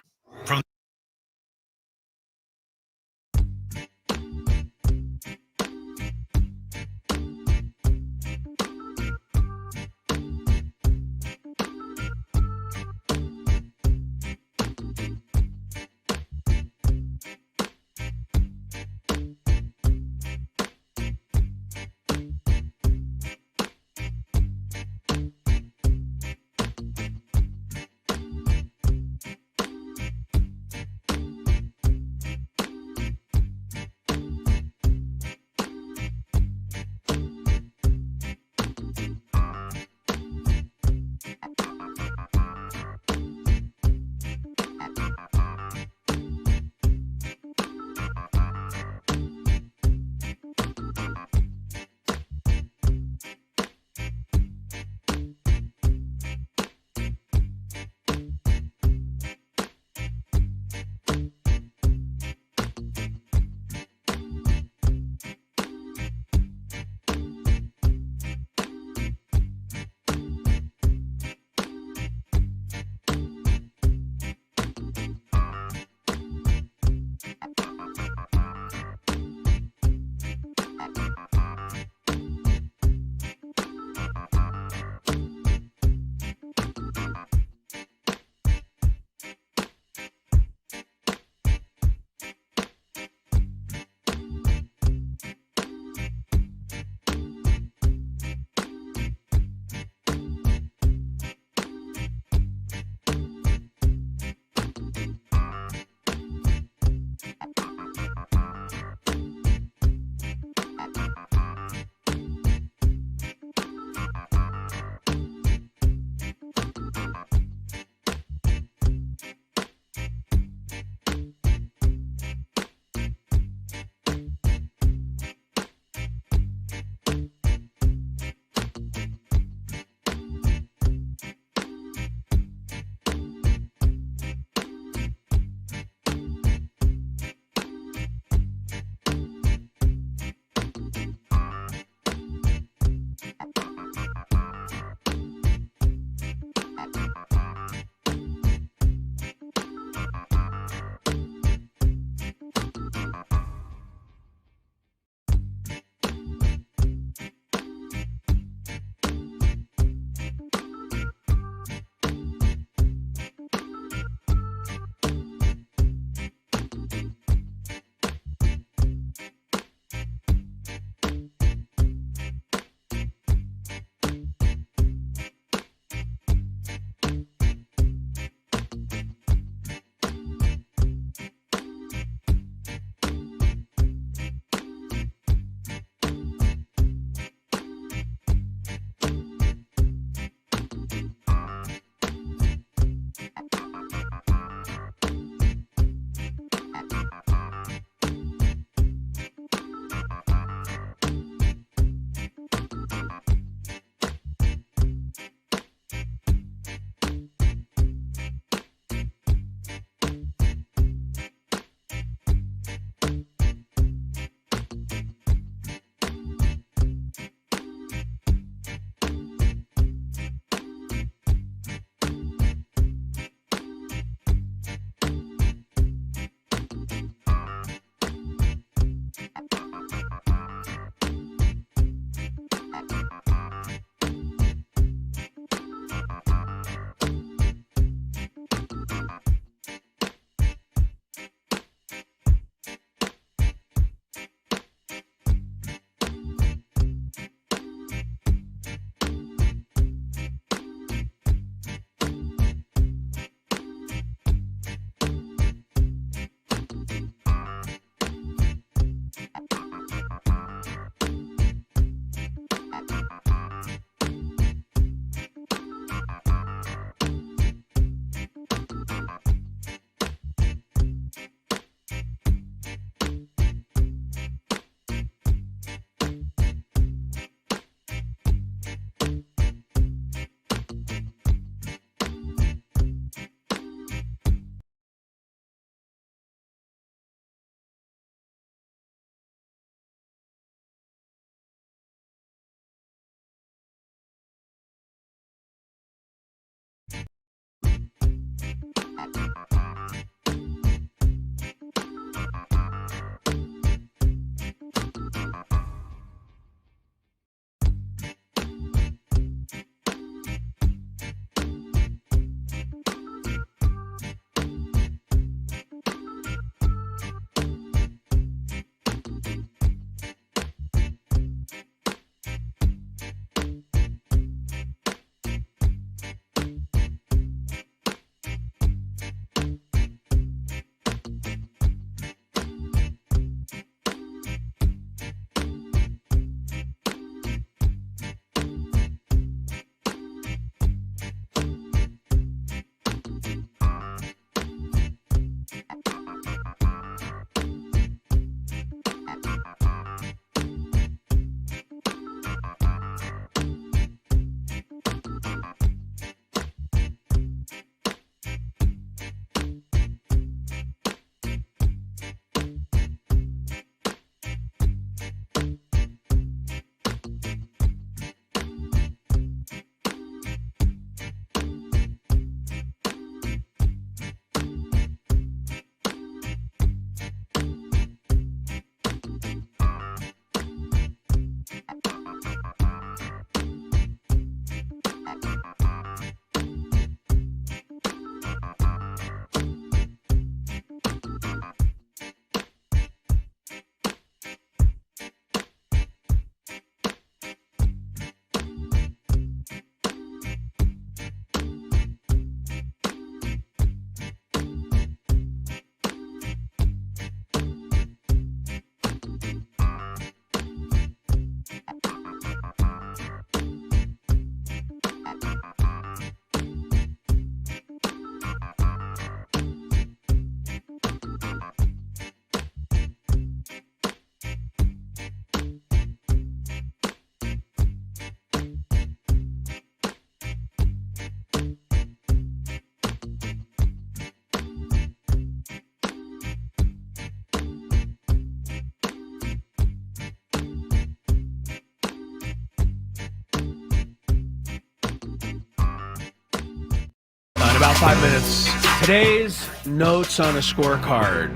In about 5 minutes, today's notes on a scorecard.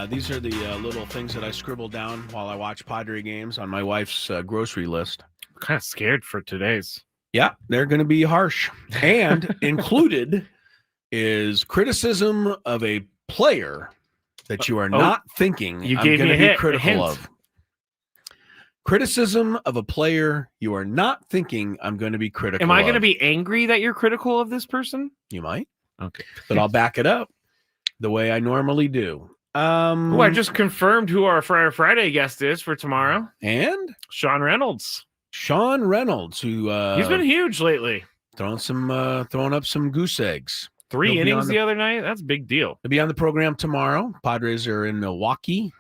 These are the little things that I scribbled down while I watch Padre games on my wife's grocery list. I'm kind of scared for today's. Yeah, they're going to be harsh. And included is criticism of a player that you are not thinking you I'm gave going me to a be critical hint. of. Criticism of a player you are not thinking I'm going to be critical Am I going to of. be angry that you're critical of this person? You might, Okay. but I'll back it up the way I normally do. I just confirmed who our Friday guest is for tomorrow. And Sean Reynolds. Sean Reynolds, who He's been huge lately. throwing up some goose eggs. 3 He'll be innings on the other night. That's a big deal. He'll be on the program tomorrow. Padres are in Milwaukee.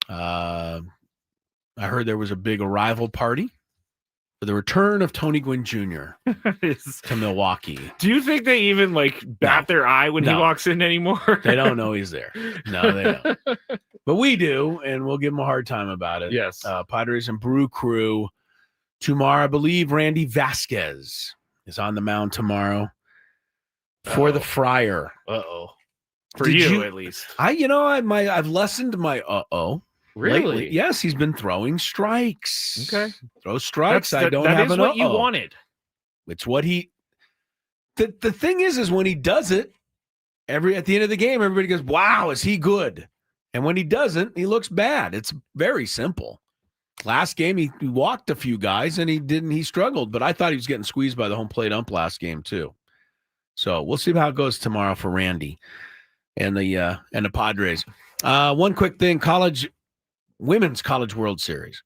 I heard there was a big arrival party for the return of Tony Gwynn Jr. to Milwaukee. Do you think they even bat their eye when he No. walks in anymore? They don't know he's there. No, they don't. But we do, and we'll give him a hard time about it. Yes. Padres and Brew Crew tomorrow. I believe Randy Vasquez is on the mound tomorrow for the Friar. Uh-oh. For Did you, you- at least. I've lessened my Really? lately. Yes, he's been throwing strikes. Okay. Throw strikes. I don't that have is an what you uh-oh. wanted. It's what he. The thing is when he does it, at the end of the game, everybody goes, "Wow, is he good?" And when he doesn't, he looks bad. It's very simple. Last game, he walked a few guys and he struggled, but I thought he was getting squeezed by the home plate ump last game too. So we'll see how it goes tomorrow for Randy and the Padres. One quick thing: Women's College World Series.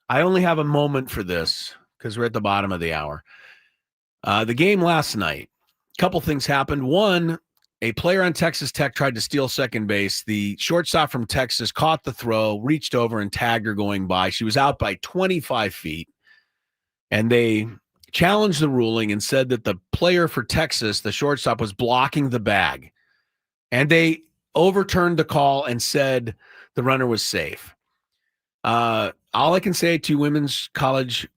I only have a moment for this because we're at the bottom of the hour. The game last night, a couple things happened. One, a player on Texas Tech tried to steal second base. The shortstop from Texas caught the throw, reached over and tagged her going by. She was out by 25 feet. And they challenged the ruling and said that the player for Texas, the shortstop, was blocking the bag. And they overturned the call and said the runner was safe. All I can say to women's college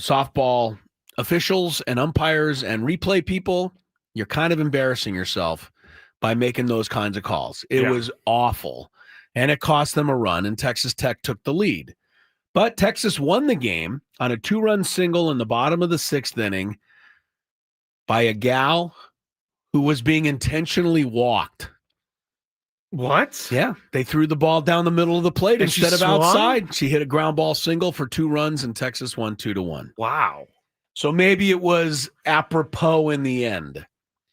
softball officials and umpires and replay people, you're kind of embarrassing yourself by making those kinds of calls. It Yeah. was awful, and it cost them a run, and Texas Tech took the lead. But Texas won the game on a 2-run single in the bottom of the 6th inning by a gal who was being intentionally walked. What? Yeah, they threw the ball down the middle of the plate And she instead of swung? outside. She hit a ground ball single for 2 runs, and Texas won 2-1. Wow. So maybe it was apropos in the end.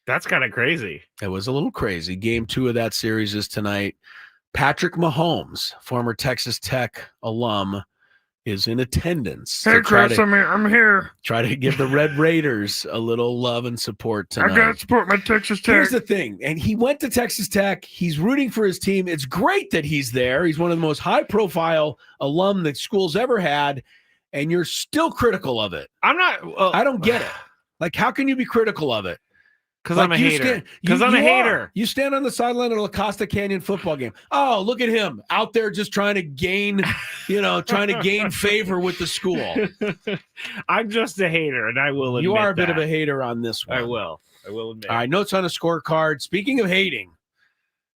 That's kind of crazy. It was a little crazy. Game 2 of that series is tonight. Patrick Mahomes, former Texas Tech alum, is in attendance. Hey, Chris, I'm here. Try to give the Red Raiders a little love and support tonight. I got to support my Texas Tech. Here's the thing, and he went to Texas Tech. He's rooting for his team. It's great that he's there. He's one of the most high-profile alum that school's ever had, and you're still critical of it. I'm not. I don't get it. Like, how can you be critical of it? Because Like, I'm a you hater. stand- Because you- I'm a you hater. are. You stand on the sideline of the La Costa Canyon football game. Oh, look at him out there just trying to gain, trying to gain favor with the school. I'm just a hater, and I will admit You are a bit of that. a hater on this one. I will admit. All right, notes on a scorecard. Speaking of hating,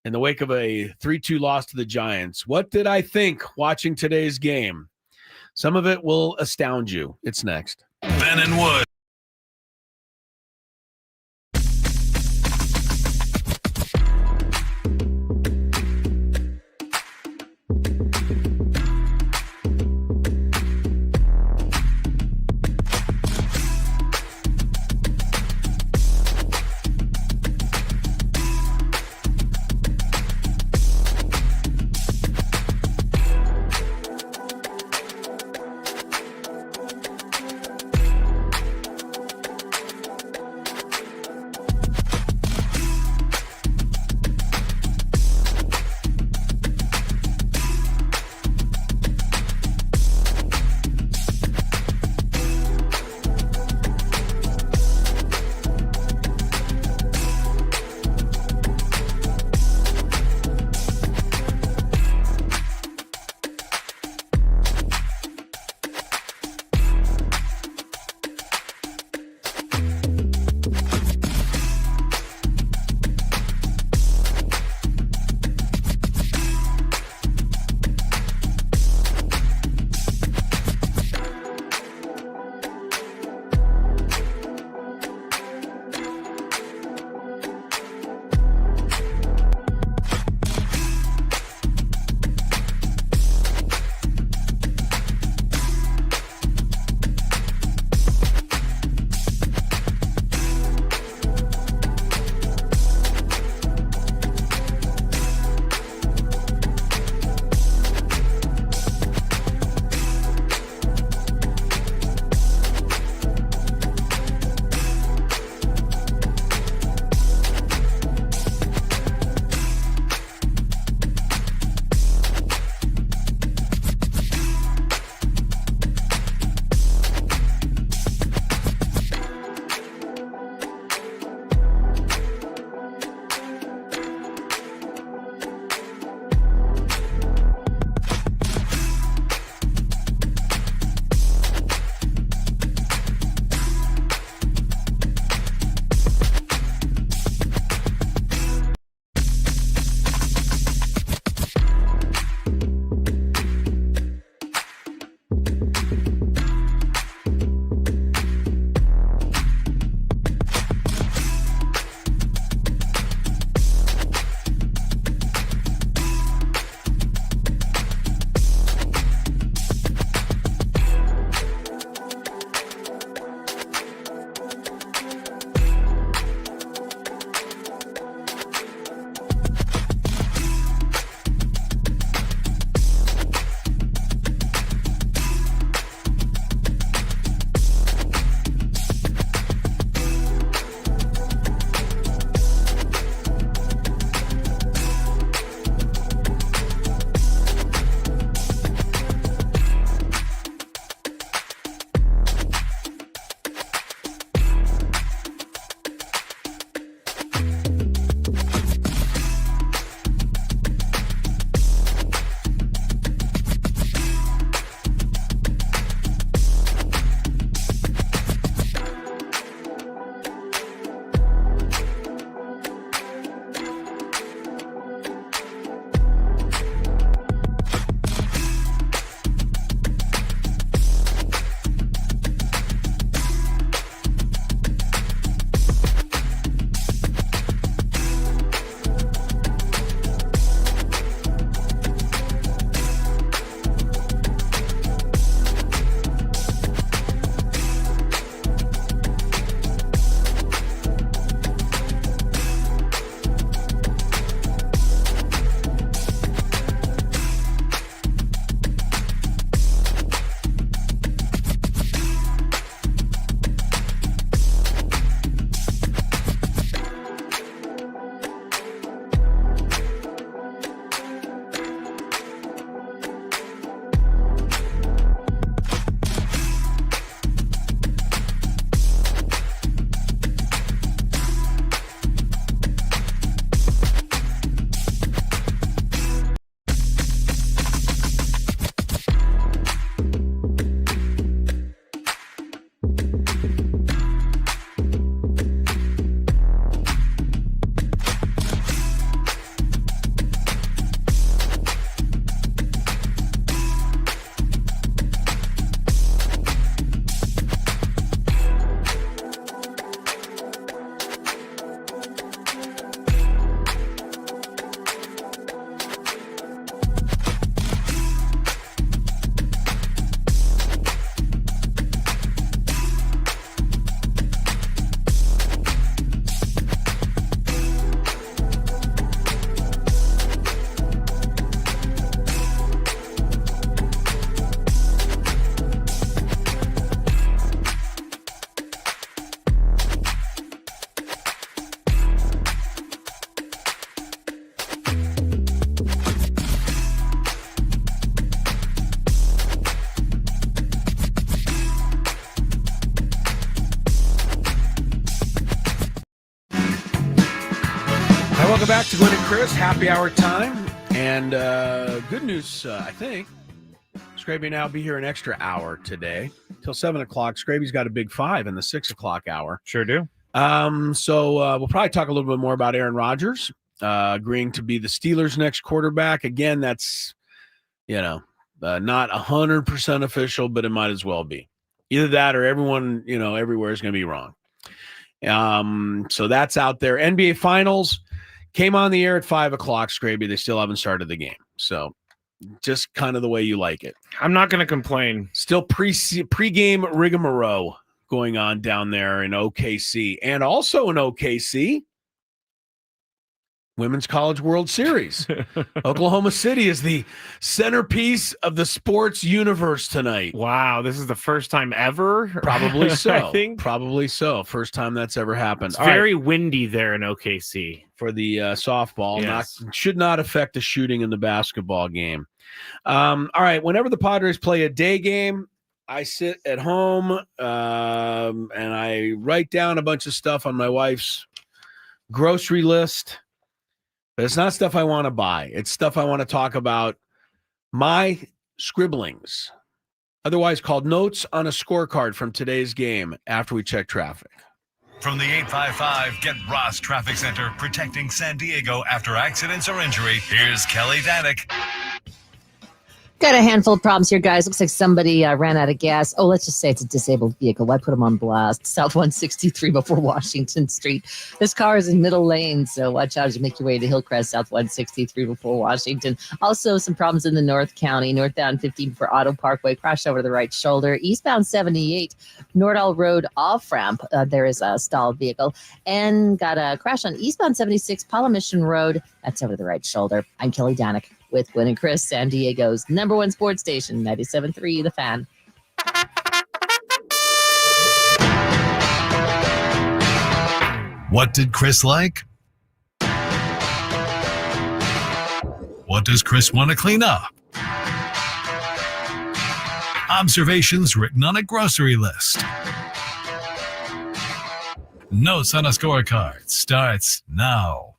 in the wake of a 3-2 loss to the Giants, what did I think watching today's game? Some of it will astound you. It's next. Ben and Wood. Welcome back to Gwynn and Chris. Happy hour time. And good news, I think. Scraby and I will be here an extra hour today till 7 o'clock. Scraby's got a big 5 in the 6 o'clock hour. Sure do. So we'll probably talk a little bit more about Aaron Rodgers agreeing to be the Steelers' next quarterback. Again, that's, not 100% official, but it might as well be. Either that or everyone, everywhere is going to be wrong. So that's out there. NBA Finals came on the air at 5 o'clock, Scraby. They still haven't started the game. So just kind of the way you like it. I'm not going to complain. Still pre-game rigmarole going on down there in OKC. And also in OKC, Women's College World Series. Oklahoma City is the centerpiece of the sports universe tonight. Wow, this is the first time ever? Probably so. I think. Probably so. First time that's ever happened. It's All very right. windy there in OKC. For the softball. Yes. Should not affect the shooting in the basketball game. All right, whenever the Padres play a day game, I sit at home and I write down a bunch of stuff on my wife's grocery list. But it's not stuff I want to buy. It's stuff I want to talk about. My scribblings, otherwise called notes on a scorecard from today's game after we check traffic. From the 855 Get Ross Traffic Center, protecting San Diego after accidents or injury, here's Kelly Danick. Got a handful of problems here, guys. Looks like somebody ran out of gas. Oh, let's just say it's a disabled vehicle. Why put them on blast? South 163 before Washington Street. This car is in middle lane, so watch out as you make your way to Hillcrest, South 163 before Washington. Also, some problems in the North County. Northbound 15 for Auto Parkway, crashed over to the right shoulder. Eastbound 78, Nordall Road off-ramp. There is a stalled vehicle. And got a crash on eastbound 76, Paula Mission Road. That's over the right shoulder. I'm Kelly Danick with Gwynn and Chris, San Diego's #1 sports station, 97.3 The Fan. What did Chris like? What does Chris want to clean up? Observations written on a grocery list. Notes on a scorecard starts now.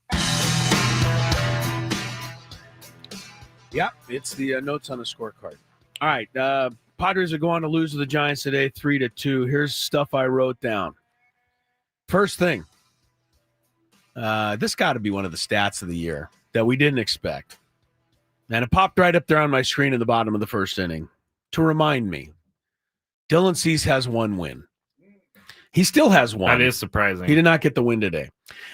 Yep, it's the notes on the scorecard. All right, Padres are going to lose to the Giants today, 3-2. Here's stuff I wrote down. First thing, this got to be one of the stats of the year that we didn't expect. And it popped right up there on my screen in the bottom of the first inning to remind me. Dylan Cease has one win. He still has one. That is surprising. He did not get the win today.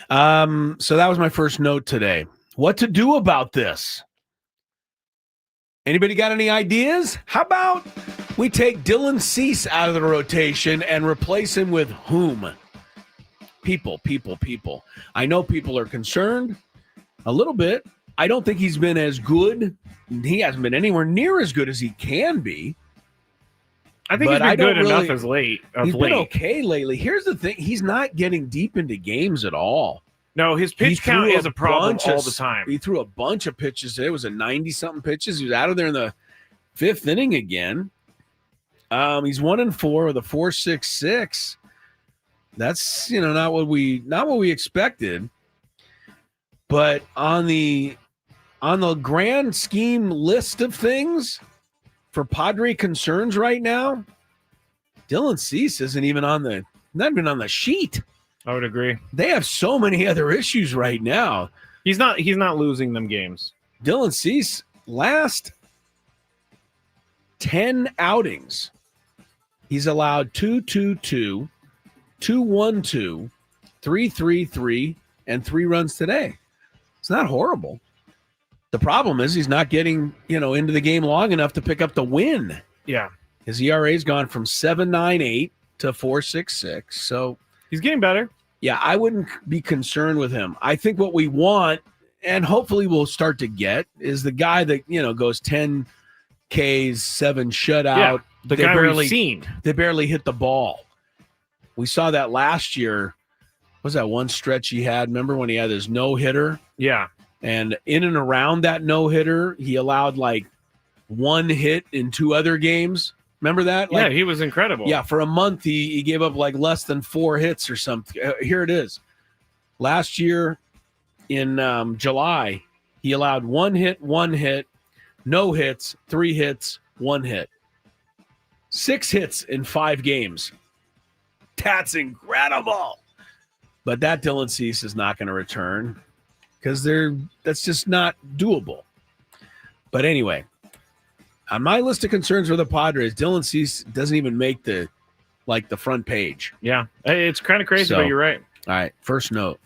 So that was my first note today. What to do about this? Anybody got any ideas? How about we take Dylan Cease out of the rotation and replace him with whom? People. I know people are concerned a little bit. I don't think he's been as good. He hasn't been anywhere near as good as he can be. I think he's been good enough as late. He's been okay lately. Here's the thing. He's not getting deep into games at all. No, his pitch count is a problem all the time. He threw a bunch of pitches today. It was a 90-something pitches. He was out of there in the 5th inning again. He's 1-4 with a 4.66. That's not what we expected. But on the grand scheme list of things for Padre concerns right now, Dylan Cease isn't even on not even on the sheet. I would agree. They have so many other issues right now. He's not losing them games. Dylan Cease, last 10 outings, he's allowed 2-2-2, 2-1-2, 3-3-3, and 3 runs today. It's not horrible. The problem is he's not getting, into the game long enough to pick up the win. Yeah. His ERA's gone from 7.98 to 4.66. So he's getting better. Yeah, I wouldn't be concerned with him. I think what we want, and hopefully we'll start to get, is the guy that, goes 10 Ks, 7 shutout. Yeah, the guy we've seen. They barely hit the ball. We saw that last year. What was that one stretch he had? Remember when he had his no-hitter? Yeah. And in and around that no-hitter, he allowed like 1 hit in 2 other games. Remember that? Yeah, he was incredible. Yeah, for a month, he gave up like less than 4 hits or something. Here it is. Last year, in July, he allowed 1 hit, no hits, 3 hits, 1 hit. 6 hits in 5 games. That's incredible. But that Dylan Cease is not going to return because that's just not doable. But anyway, on my list of concerns for the Padres, Dylan Cease doesn't even make the front page. Yeah, it's kind of crazy, but you're right. All right, first note.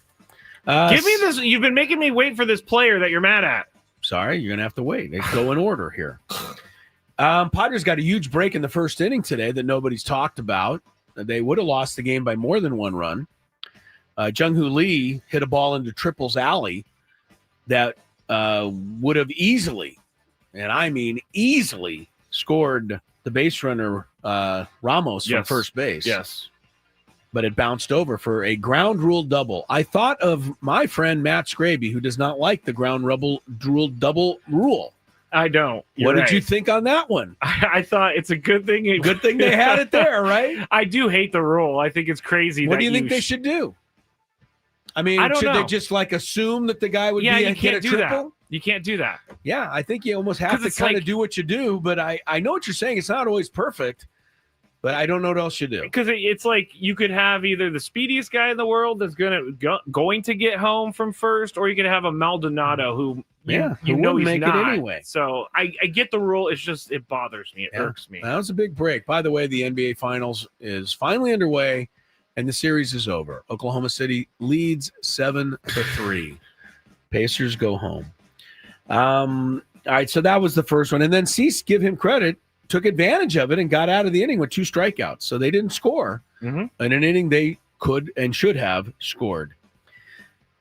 Give me this. You've been making me wait for this player that you're mad at. Sorry, you're going to have to wait. Let's go in order here. Padres got a huge break in the first inning today that nobody's talked about. They would have lost the game by more than 1 run. Jung-Hoo Lee hit a ball into Triple's alley that would have easily, and I mean easily, scored the base runner Ramos from first base. Yes. But it bounced over for a ground rule double. I thought of my friend Matt Scraby, who does not like the ground rule double rule. I don't. What did you think on that one? I thought it's a good thing. Good thing they had it there, right? I do hate the rule. I think it's crazy. What do you think they should do? I mean, should they just assume that the guy would you get can't a do triple? that. You can't do that. Yeah, I think you almost have to kind of do what you do, but I know what you're saying. It's not always perfect, but I don't know what else you do. Because it's like you could have either the speediest guy in the world that's going to get home from first, or you could have a Maldonado who you know he's make not. It anyway. So I get the rule. It's just it bothers me. It irks me. That was a big break. By the way, the NBA Finals is finally underway, and the series is over. Oklahoma City leads 7-3. Pacers go home. All right, so that was the first one. And then Cease, give him credit, took advantage of it and got out of the inning with 2 strikeouts. So they didn't score in an inning they could and should have scored.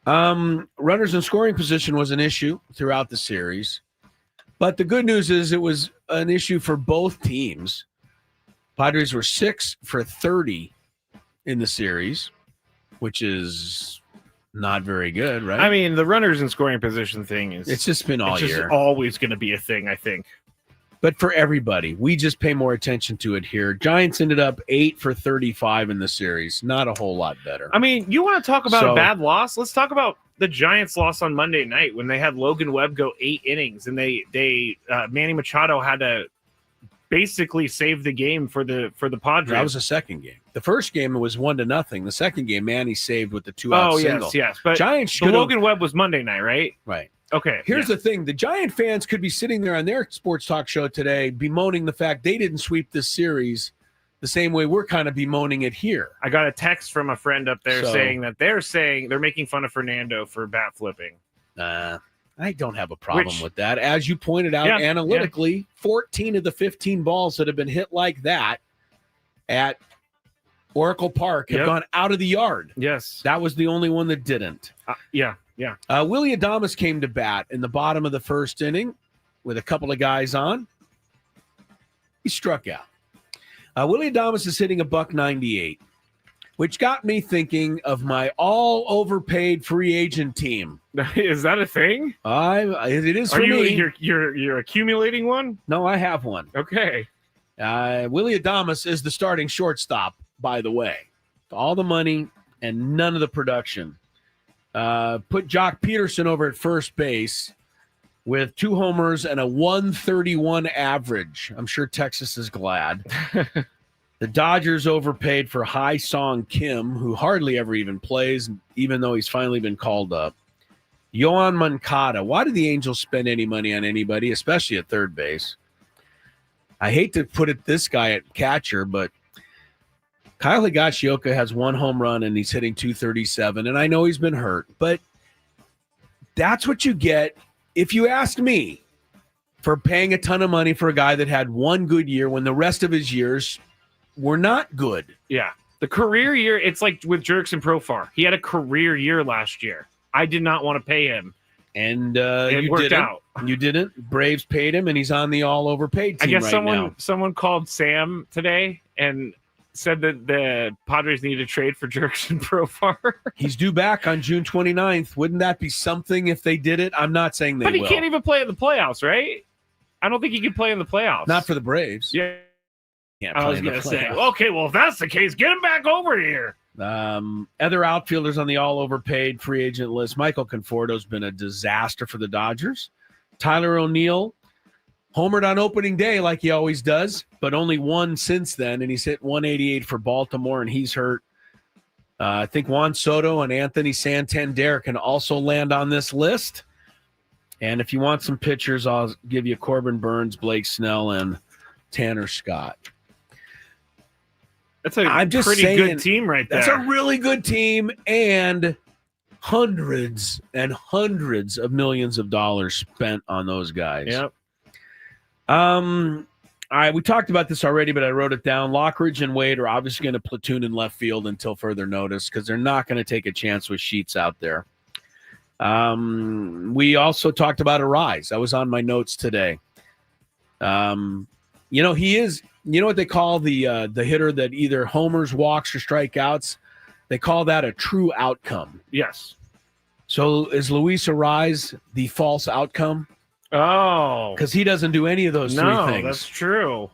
Runners in scoring position was an issue throughout the series. But the good news is it was an issue for both teams. Padres were 6 for 30 in the series, which is not very good, right? I mean, the runners in scoring position thing it's just been all year. Always going to be a thing, I think. But for everybody, we just pay more attention to it here. Giants ended up 8 for 35 in the series. Not a whole lot better. I mean, you want to talk about a bad loss? Let's talk about the Giants' loss on Monday night when they had Logan Webb go 8 innings and they Manny Machado had to basically save the game for the Padres. That was the second game. The first game it was 1-0. The second game, Manny saved with the 2-out single. Yes. But Giants Logan Webb was Monday night, right? Right. Okay. Here's the thing. The Giant fans could be sitting there on their sports talk show today bemoaning the fact they didn't sweep this series the same way we're kind of bemoaning it here. I got a text from a friend up there saying that they're making fun of Fernando for bat flipping. I don't have a problem with that. As you pointed out analytically, 14 of the 15 balls that have been hit like that at Oracle Park have gone out of the yard. Yes. That was the only one that didn't. Yeah. Willie Adames came to bat in the bottom of the first inning with a couple of guys on. He struck out. Willie Adames is hitting $198, which got me thinking of my all overpaid free agent team. Is that a thing? It is for me. You're accumulating one? No, I have one. Okay. Willie Adames is the starting shortstop, by the way. All the money and none of the production. Put Jock Peterson over at first base with 2 homers and a 131 average. I'm sure Texas is glad. The Dodgers overpaid for Hai Song Kim, who hardly ever even plays, even though he's finally been called up. Yohan Moncada. Why do the Angels spend any money on anybody, especially at third base? I hate to put this guy at catcher, but Kyle Higashioka has 1 home run and he's hitting .237, and I know he's been hurt, but that's what you get, if you ask me, for paying a ton of money for a guy that had 1 good year when the rest of his years were not good. Yeah. The career year, it's like with Jurickson Profar. He had a career year last year. I did not want to pay him. And it worked out. You didn't. Braves paid him, and he's on the all overpaid team. I guess someone called Sam today and said that the Padres need to trade for Jurickson Profar. He's due back on June 29th. Wouldn't that be something if they did it? I'm not saying they will. But he can't even play in the playoffs, right? I don't think he can play in the playoffs. Not for the Braves. Yeah. Can't I was going to say, okay, well, if that's the case, get him back over here. Other outfielders on the all overpaid free agent list. Michael Conforto's been a disaster for the Dodgers. Tyler O'Neill homered on opening day like he always does, but only one since then, and he's hit 188 for Baltimore, and he's hurt. I think Juan Soto and Anthony Santander can also land on this list. And if you want some pitchers, I'll give you Corbin Burns, Blake Snell, and Tanner Scott. That's a pretty good team right there. That's a really good team, and hundreds and hundreds of millions of dollars spent on those guys. Yep. We talked about this already, but I wrote it down. Lockridge and Wade are obviously going to platoon in left field until further notice because they're not going to take a chance with Sheets out there. We also talked about Arise. I was on my notes today. He is. You know what they call the hitter that either homers, walks, or strikeouts? They call that a true outcome. Yes. So is Luis Arise the false outcome? Oh. Because he doesn't do any of those three things. No, that's true.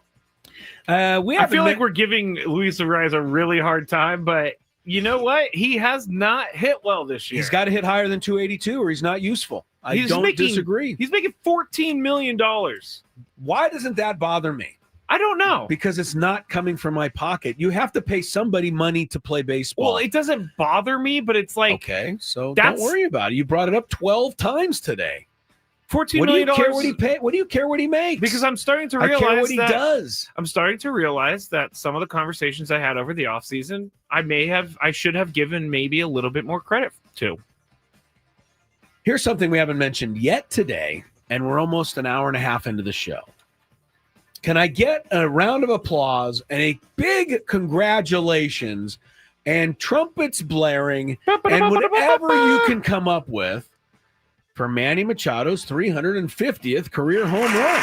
I feel like we're giving Luis Arise a really hard time, but you know what? He has not hit well this year. He's got to hit higher than 282 or he's not useful. I don't disagree. He's making $14 million. Why doesn't that bother me? I don't know. Because it's not coming from my pocket. You have to pay somebody money to play baseball. Well, it doesn't bother me, but it's like... Okay, so don't worry about it. You brought it up 12 times today. $14 million. What do you care what he pay? What do you care what he makes? Because I'm starting to realize I care what he does. I'm starting to realize that some of the conversations I had over the offseason, I should have given maybe a little bit more credit to. Here's something we haven't mentioned yet today, and we're almost an hour and a half into the show. Can I get a round of applause and a big congratulations and trumpets blaring and whatever you can come up with for Manny Machado's 350th career home run?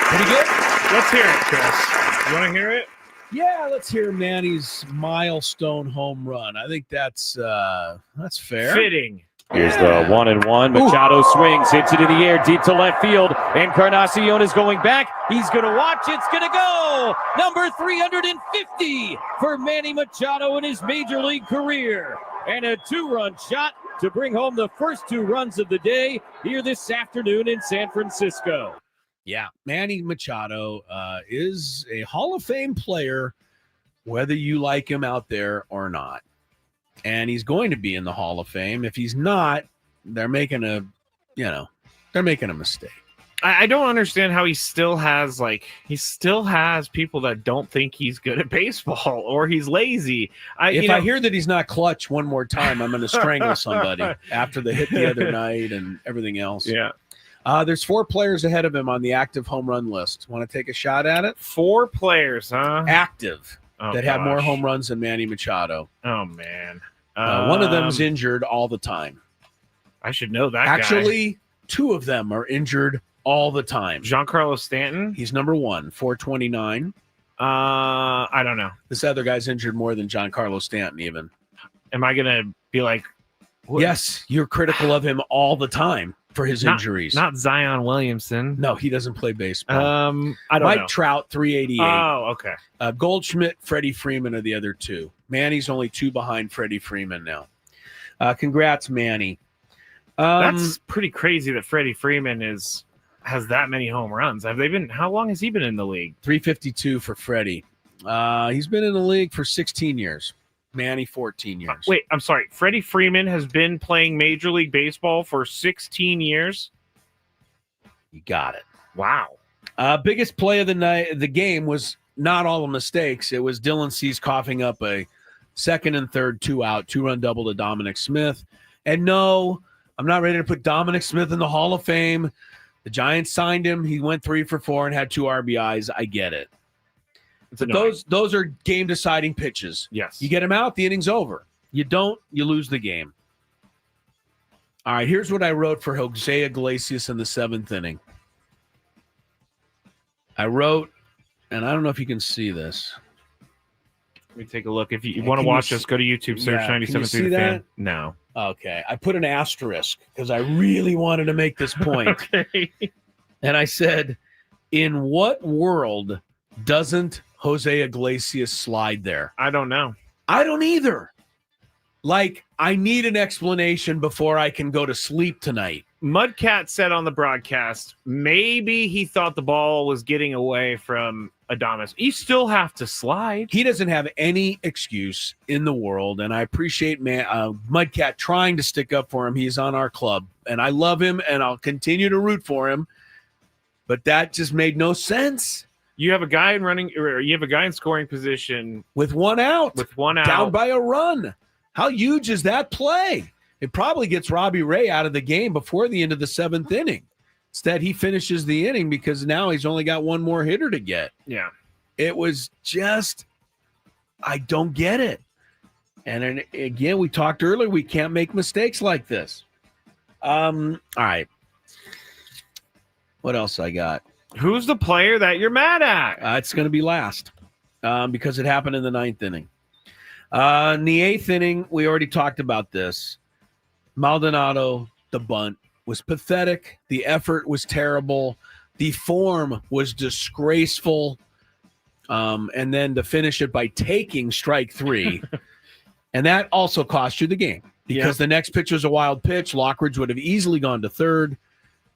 Pretty good? Let's hear it, Chris. You want to hear it? Yeah, let's hear Manny's milestone home run. I think that's fair. Fitting. Here's the 1-1. Machado swings, hits it in the air, deep to left field. Encarnacion is going back. He's going to watch. It's going to go. Number 350 for Manny Machado in his major league career. And a 2-run shot to bring home the first 2 runs of the day here this afternoon in San Francisco. Yeah, Manny Machado is a Hall of Fame player, whether you like him out there or not. And he's going to be in the Hall of Fame. If he's not, they're making a mistake. I don't understand how he still has people that don't think he's good at baseball or he's lazy. I hear that he's not clutch one more time, I'm going to strangle somebody after the hit the other night and everything else. Yeah. There's 4 players ahead of him on the active home run list. Want to take a shot at it? 4 players, huh? Active. Have more home runs than Manny Machado. Oh, man. One of them's injured all the time. I should know that Actually, guy. 2 of them are injured all the time. Giancarlo Stanton? He's number 1, 429. I don't know. This other guy's injured more than Giancarlo Stanton even. Am I going to be like... What? Yes, you're critical of him all the time for his injuries. Not Zion Williamson. No, he doesn't play baseball. I don't know. Mike Trout, 388. Oh, okay. Goldschmidt, Freddie Freeman are the other 2. Manny's only 2 behind Freddie Freeman now. Congrats, Manny. That's pretty crazy that Freddie Freeman has that many home runs. How long has he been in the league? 352 for Freddie. He's been in the league for 16 years. Manny, 14 years. Wait, I'm sorry. Freddie Freeman has been playing Major League Baseball for 16 years? You got it. Wow. Biggest play of the game was not all the mistakes. It was Dylan Cease coughing up a second and third 2-out, 2-run double to Dominic Smith. And no, I'm not ready to put Dominic Smith in the Hall of Fame. The Giants signed him. He went 3 for 4 and had 2 RBIs. I get it. But those are game-deciding pitches. Yes. You get him out, the inning's over. You don't, you lose the game. All right, here's what I wrote for Jose Iglesias in the 7th inning. I wrote, and I don't know if you can see this. Let me take a look. If you want to watch us, go to YouTube, search 97.3 The Fan. No. Okay. I put an asterisk because I really wanted to make this point. Okay. And I said, in what world doesn't Jose Iglesias slide there? I don't know. I don't either. Like, I need an explanation before I can go to sleep tonight. Mudcat said on the broadcast, maybe he thought the ball was getting away from Adames. You still have to slide. He doesn't have any excuse in the world, and I appreciate Mudcat trying to stick up for him. He's on our club, and I love him, and I'll continue to root for him. But that just made no sense. You have a guy in scoring position with one out, down by a run. How huge is that play? It probably gets Robbie Ray out of the game before the end of the 7th inning. Instead, he finishes the inning because now he's only got one more hitter to get. Yeah. It was just, I don't get it. And then, again, we talked earlier, we can't make mistakes like this. All right. What else I got? Who's the player that you're mad at? It's going to be last because it happened in the 9th inning. In the 8th inning, we already talked about this. Maldonado, the bunt, was pathetic. The effort was terrible. The form was disgraceful. And then to finish it by taking strike 3. And that also cost you the game because the next pitch was a wild pitch. Lockridge would have easily gone to third.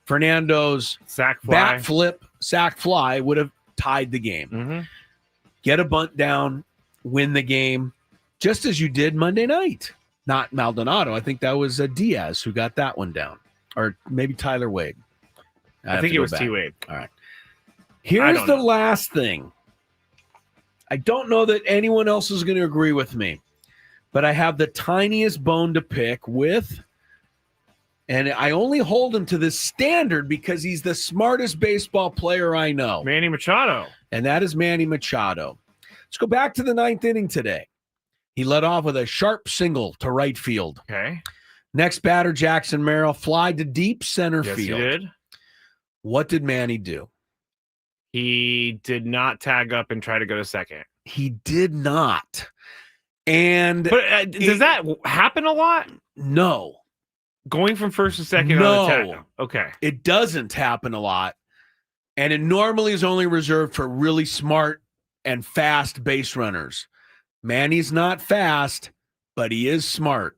Fernando's bat flip, sack fly would have tied the game. Mm-hmm. Get a bunt down, win the game, just as you did Monday night. Not Maldonado. I think that was Diaz who got that one down. Or maybe Tyler Wade. I think it was T. Wade. All right. Here's the last thing. I don't know that anyone else is going to agree with me, but I have the tiniest bone to pick with, and I only hold him to this standard because he's the smartest baseball player I know. Manny Machado. And that is Manny Machado. Let's go back to the 9th inning today. He led off with a sharp single to right field. Okay. Next batter, Jackson Merrill, fly to deep center field. He did. What did Manny do? He did not tag up and try to go to second. He did not. And but does that happen a lot? No. Going from first to second no. on the tag. Okay. It doesn't happen a lot. And it normally is only reserved for really smart and fast base runners. Manny's not fast, but he is smart.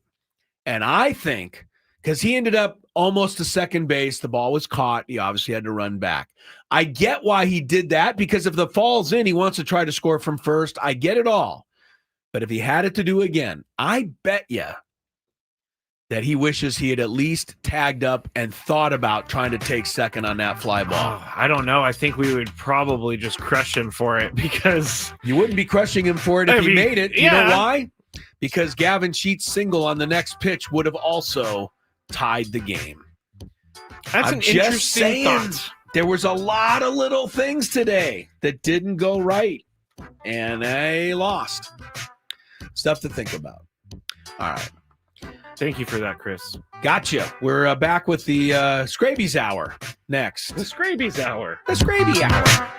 And I think, because he ended up almost to second base, the ball was caught. He obviously had to run back. I get why he did that, because if the fall's in, he wants to try to score from first. I get it all. But if he had it to do again, I bet you that he wishes he had at least tagged up and thought about trying to take second on that fly ball. Oh, I don't know. I think we would probably just crush him for it because... You wouldn't be crushing him for it if he made it. You know why? Because Gavin Sheets' single on the next pitch would have also tied the game. That's an interesting thought. There was a lot of little things today that didn't go right, and they lost. Stuff to think about. All right. Thank you for that, Chris. Gotcha. We're back with the Scraby's Hour next. The Scraby's Hour. The Scraby Hour.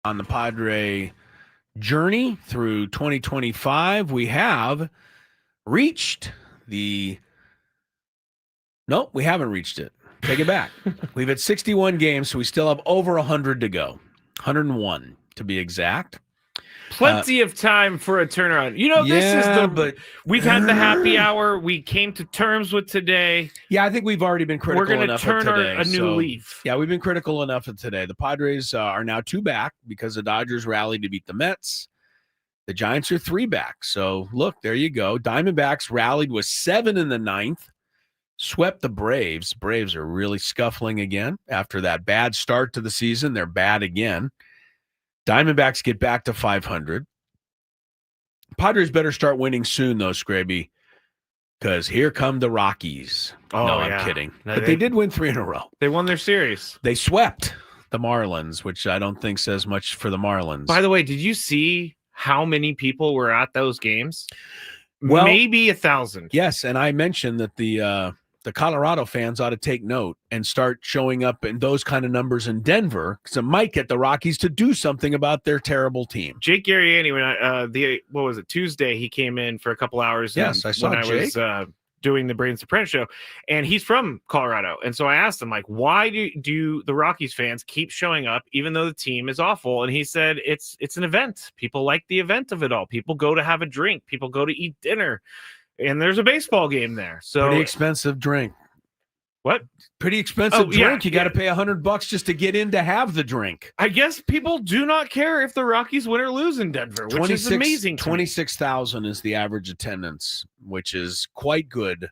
on the Padre journey through 2025. We have reached the – nope, we haven't reached it. Take it back. We've had 61 games, so we still have over 100 to go. 101 to be exact. Plenty of time for a turnaround. We've had the happy hour. We came to terms with today. Yeah, I think we've already been critical We're going to enough turn of today. a new leaf. Yeah, we've been critical enough of today. The Padres are now 2 back because the Dodgers rallied to beat the Mets. The Giants are 3 back. So, look, there you go. Diamondbacks rallied with 7 in the 9th. Swept the Braves. Braves are really scuffling again. After that bad start to the season, they're bad again. Diamondbacks get back to 500. Padres better start winning soon, though, Scraby, because here come the Rockies. Oh, no, yeah. I'm kidding. No, But they did win 3 in a row. They won their series. They swept the Marlins, which I don't think says much for the Marlins. By the way, did you see how many people were at those games? Well, maybe 1,000. Yes, and I mentioned that the Colorado fans ought to take note and start showing up in those kind of numbers in Denver, because it might get the Rockies to do something about their terrible team. Jake Garriani, when Tuesday, he came in for a couple hours. Yes, I saw when Jake. I was doing the Braden Soprano show, and he's from Colorado. And so I asked him, like, why do the Rockies fans keep showing up even though the team is awful? And he said it's an event. People like the event of it all. People go to have a drink. People go to eat dinner. And there's a baseball game there. So pretty expensive drink. What? Pretty expensive drink. Yeah, you got to pay $100 just to get in to have the drink. I guess people do not care if the Rockies win or lose in Denver, which is amazing. 26,000 is the average attendance, which is quite good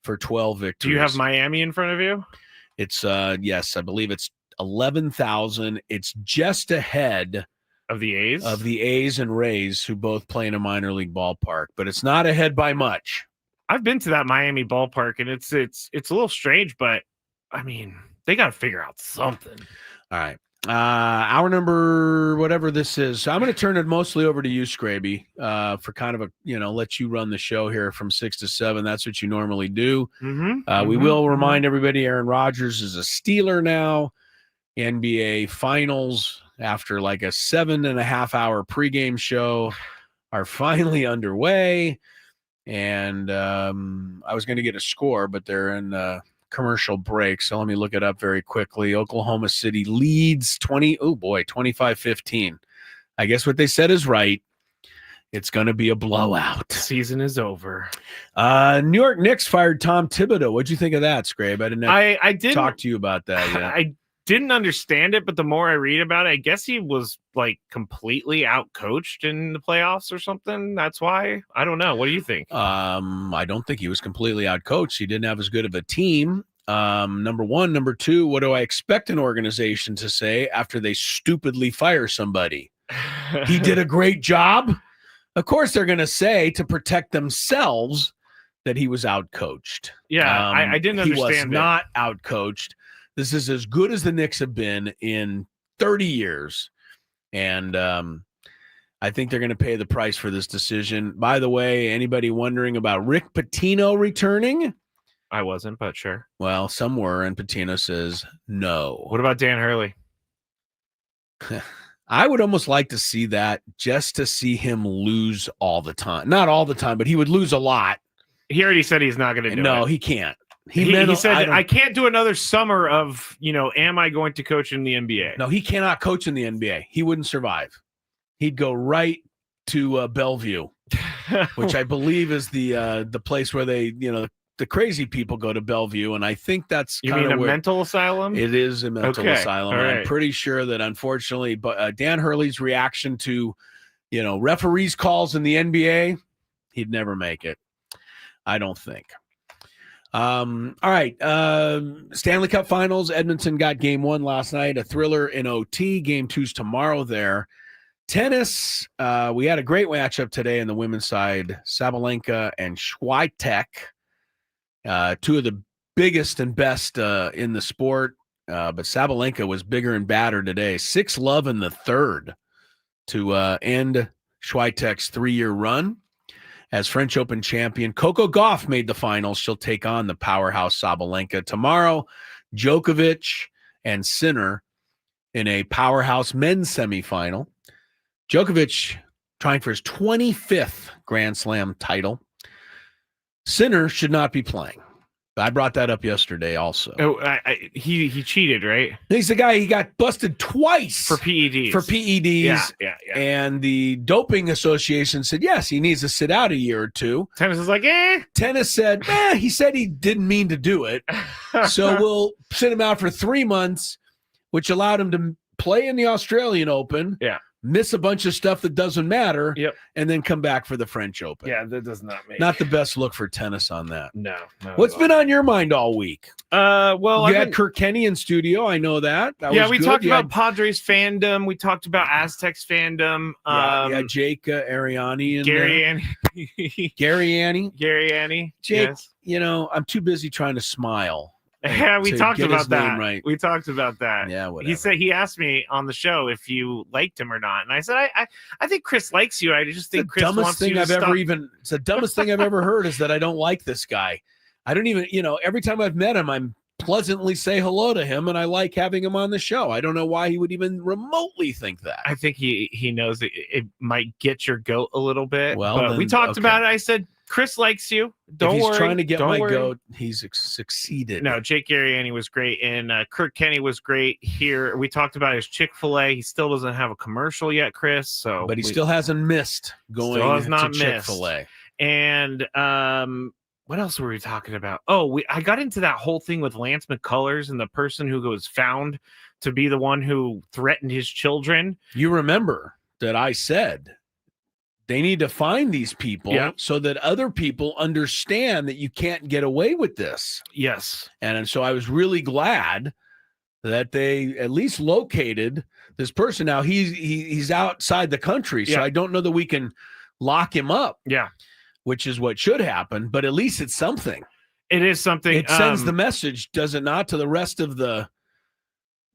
for 12 victories. Do you have Miami in front of you? It's yes, I believe it's 11,000. It's just ahead of the A's and Rays, who both play in a minor league ballpark, but it's not ahead by much. I've been to that Miami ballpark, and it's a little strange, but I mean, they got to figure out something. All right. Hour number, whatever this is. So I'm going to turn it mostly over to you, Scraby, for kind of let you run the show here from 6 to 7. That's what you normally do. We will remind everybody Aaron Rodgers is a Steeler now. NBA Finals, after like a 7.5-hour pregame show, are finally underway. And I was going to get a score, but they're in commercial break. So let me look it up very quickly. Oklahoma City leads 25-15. I guess what they said is right. It's going to be a blowout. Season is over. New York Knicks fired Tom Thibodeau. What'd you think of that, Scrabe? I didn't talk to you about that yet. I didn't understand it, but the more I read about it, I guess he was like completely outcoached in the playoffs or something. That's why. I don't know. What do you think? I don't think he was completely outcoached. He didn't have as good of a team. Number one. Number two, what do I expect an organization to say after they stupidly fire somebody? He did a great job. Of course, they're going to say, to protect themselves, that he was outcoached. Yeah, I didn't understand. He was not outcoached. This is as good as the Knicks have been in 30 years. And I think they're going to pay the price for this decision. By the way, anybody wondering about Rick Pitino returning? I wasn't, but sure. Well, some were, and Pitino says no. What about Dan Hurley? I would almost like to see that, just to see him lose all the time. Not all the time, but he would lose a lot. He already said he's not going to do it. No, he can't. He said, I can't do another summer of, am I going to coach in the NBA? No, he cannot coach in the NBA. He wouldn't survive. He'd go right to Bellevue, which I believe is the place where they, the crazy people go to Bellevue. And I think that's you mean a mental asylum? It is a mental asylum. All right. I'm pretty sure that, unfortunately, but Dan Hurley's reaction to, referees calls in the NBA, he'd never make it. I don't think. All right. Stanley Cup Finals. Edmonton got game 1 last night. A thriller in OT. Game 2's tomorrow there. Tennis. We had a great matchup today in the women's side. Sabalenka and Swiatek. 2 of the biggest and best in the sport. But Sabalenka was bigger and badder today. 6-love in the third to end Swiatek's 3-year run as French Open champion. Coco Gauff made the finals. She'll take on the powerhouse Sabalenka tomorrow. Djokovic and Sinner in a powerhouse men's semifinal. Djokovic trying for his 25th Grand Slam title. Sinner should not be playing. I brought that up yesterday also. Oh, he cheated, right? He's the guy, he got busted twice For PEDs. For PEDs. Yeah. And the doping association said, yes, he needs to sit out a year or two. Tennis is like, Tennis said, he said he didn't mean to do it. So we'll sit him out for 3 months, which allowed him to play in the Australian Open. Yeah. Miss a bunch of stuff that doesn't matter. Yep. And then come back for the French Open. Yeah, that does not make Not the best look for tennis on that. No. What's been on your mind all week? Well, You had Kirk Kenny in studio. I know that. We talked about Padres fandom. We talked about Aztecs fandom. Jake Ariani and Gary Annie. Jake, I'm too busy trying to smile. Yeah, we talked about that. Right. We talked about that. Yeah, whatever. He asked me on the show if you liked him or not, and I said I think Chris likes you. I just think Chris wants you to stop. It's the dumbest thing I've ever heard is that I don't like this guy. I don't even, every time I've met him, I'm pleasantly say hello to him, and I like having him on the show. I don't know why he would even remotely think that. I think he knows it might get your goat a little bit. Well, but we talked about it. I said Chris likes you. Don't worry. He's trying to get my goat. He's succeeded. No, Jake Arriani was great, and Kirk Kenny was great here. We talked about his Chick-fil-A. He still doesn't have a commercial yet, Chris. But he still hasn't missed going to Chick-fil-A. And what else were we talking about? Oh, I got into that whole thing with Lance McCullers and the person who was found to be the one who threatened his children. You remember that I said they need to find these people so that other people understand that you can't get away with this. Yes. And so I was really glad that they at least located this person. Now he's outside the country, so I don't know that we can lock him up. Yeah. Which is what should happen, but at least it's something. It is something. It sends the message, does it not, to the rest of the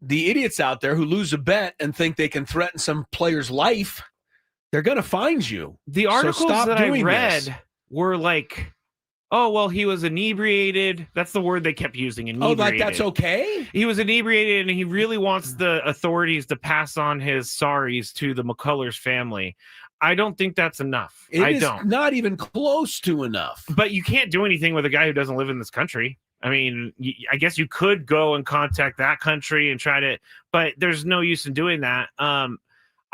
idiots out there who lose a bet and think they can threaten some player's life. They're going to find you. The articles that I read were like, oh, well, he was inebriated. That's the word they kept using, inebriated. Oh, like that's okay? He was inebriated, and he really wants the authorities to pass on his sorries to the McCullers family. I don't think that's enough. I don't. Not even close to enough. But you can't do anything with a guy who doesn't live in this country. I mean, I guess you could go and contact that country and try to, but there's no use in doing that.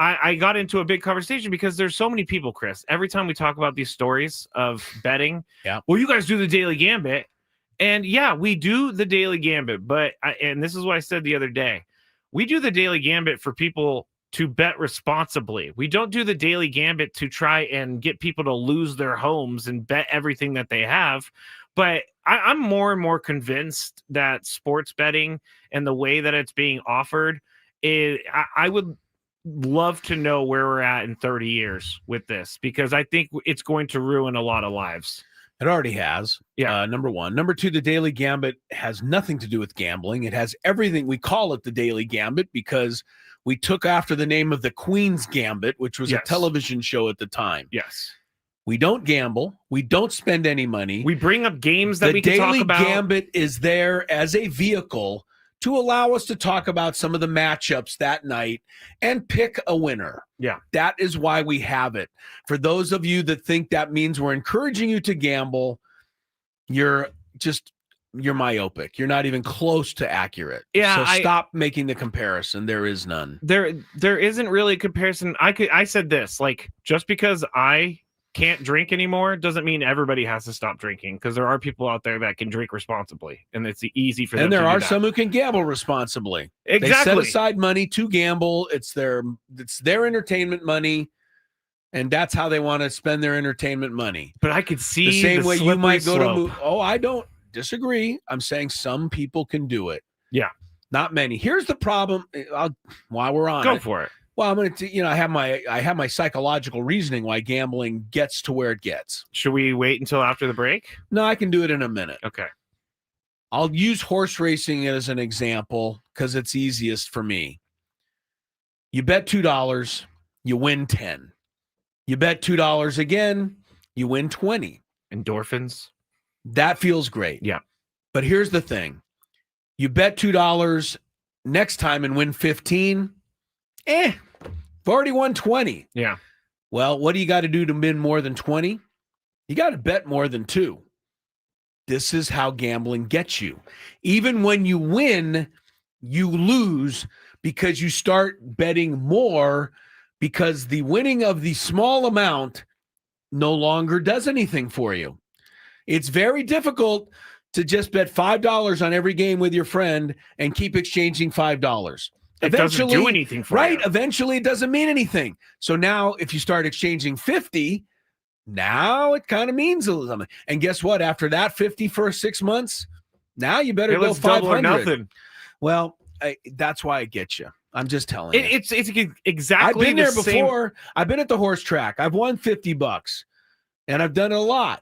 I got into a big conversation because there's so many people, Chris. Every time we talk about these stories of betting, well, you guys do the Daily Gambit. And yeah, we do the Daily Gambit. But, and this is what I said the other day, we do the Daily Gambit for people to bet responsibly. We don't do the Daily Gambit to try and get people to lose their homes and bet everything that they have. But I'm more and more convinced that sports betting and the way that it's being offered, I would love to know where we're at in 30 years with this, because I think it's going to ruin a lot of lives. It already has. Yeah. Number one. Number two, the Daily Gambit has nothing to do with gambling. It has everything. We call it the Daily Gambit because we took after the name of the Queen's Gambit, which was a television show at the time. Yes. We don't gamble. We don't spend any money. We bring up games that we can talk about. The Daily Gambit is there as a vehicle to allow us to talk about some of the matchups that night and pick a winner. Yeah. That is why we have it. For those of you that think that means we're encouraging you to gamble, you're myopic. You're not even close to accurate. Yeah. So stop making the comparison. There is none. There isn't really a comparison. I said this, like, just because I can't drink anymore doesn't mean everybody has to stop drinking, because there are people out there that can drink responsibly, and it's easy for them. And there to are do some who can gamble responsibly. Exactly. They set aside money to gamble. It's their entertainment money, and that's how they want to spend their entertainment money. But I could see the same way you might go slope. to. Oh, I don't disagree. I'm saying some people can do it. Yeah, not many. Here's the problem. While we're on, go for it. Well, I'm going to, I have my psychological reasoning why gambling gets to where it gets. Should we wait until after the break? No, I can do it in a minute. Okay. I'll use horse racing as an example because it's easiest for me. You bet $2, you win 10. You bet $2 again, you win 20. Endorphins. That feels great. Yeah. But here's the thing. You bet $2 next time and win 15, you've already won 20. Yeah. Well, what do you got to do to win more than 20? You got to bet more than 2. This is how gambling gets you. Even when you win, you lose because you start betting more because the winning of the small amount no longer does anything for you. It's very difficult to just bet $5 on every game with your friend and keep exchanging $5. It doesn't do anything for you. Right. Eventually, it doesn't mean anything. So now if you start exchanging 50, now it kind of means a little something. And guess what? After that 50 for 6 months, now you better go 500. Double or nothing. Well, that's why I get you. I'm just telling you. It's exactly I've been there same. before. I've been at the horse track. I've won $50, and I've done it a lot.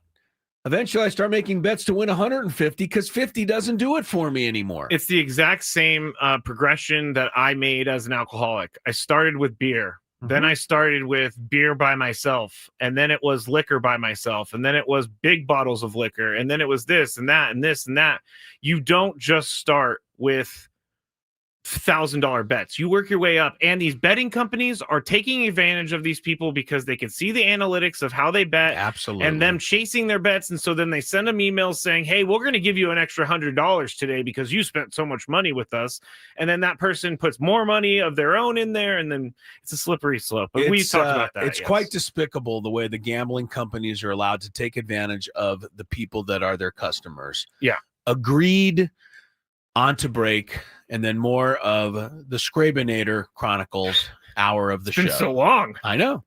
Eventually, I start making bets to win 150 because 50 doesn't do it for me anymore. It's the exact same progression that I made as an alcoholic. I started with beer. Then I started with beer by myself, and then it was liquor by myself, and then it was big bottles of liquor, and then it was this and that and this and that. You don't just start with $1,000 bets. You work your way up, and these betting companies are taking advantage of these people because they can see the analytics of how they bet. Absolutely. And them chasing their bets. And so then they send them emails saying, hey, we're going to give you an extra $100 today because you spent so much money with us. And then that person puts more money of their own in there, and then it's a slippery slope. But we talked about that. It's quite despicable the way the gambling companies are allowed to take advantage of the people that are their customers. Yeah. Agreed. On to break, and then more of the Scrabinator Chronicles hour of the show. It's been so long. I know.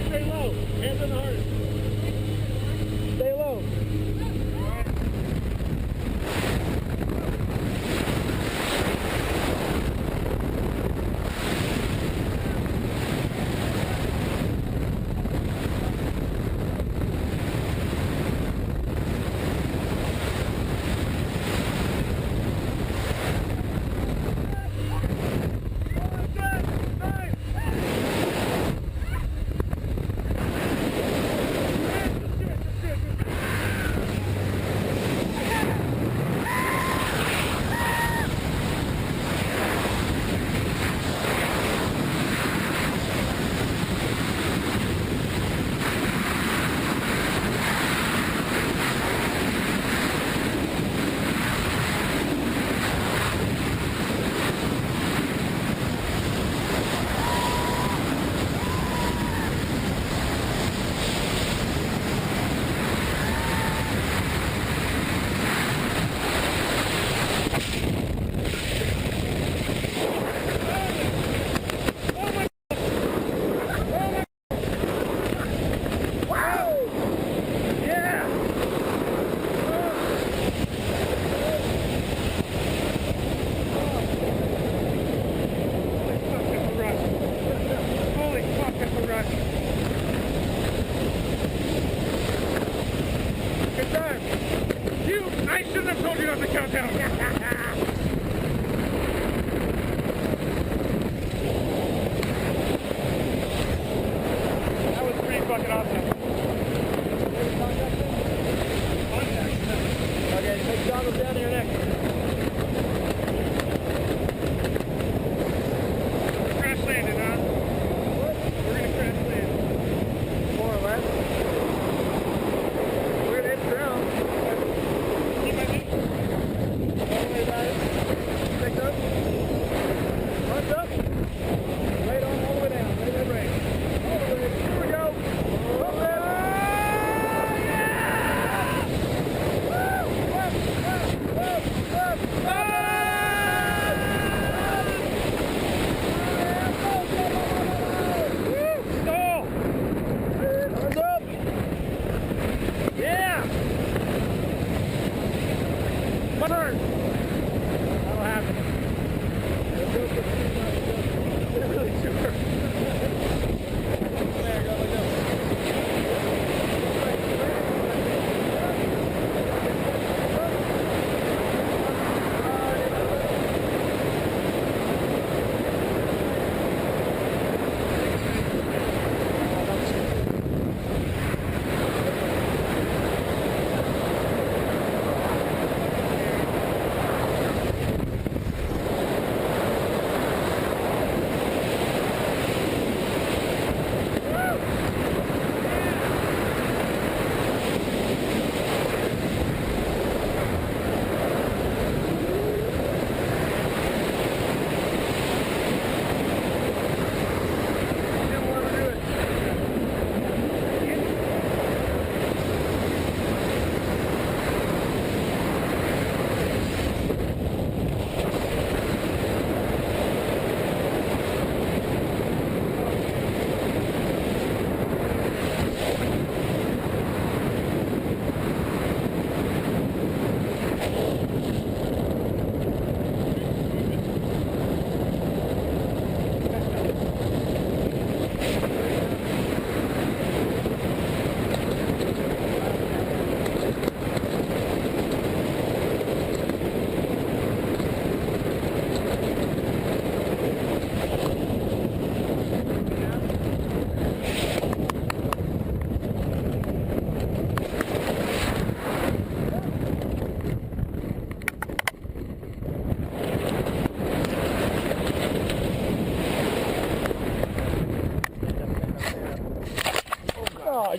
Stay low. Hands on the heart.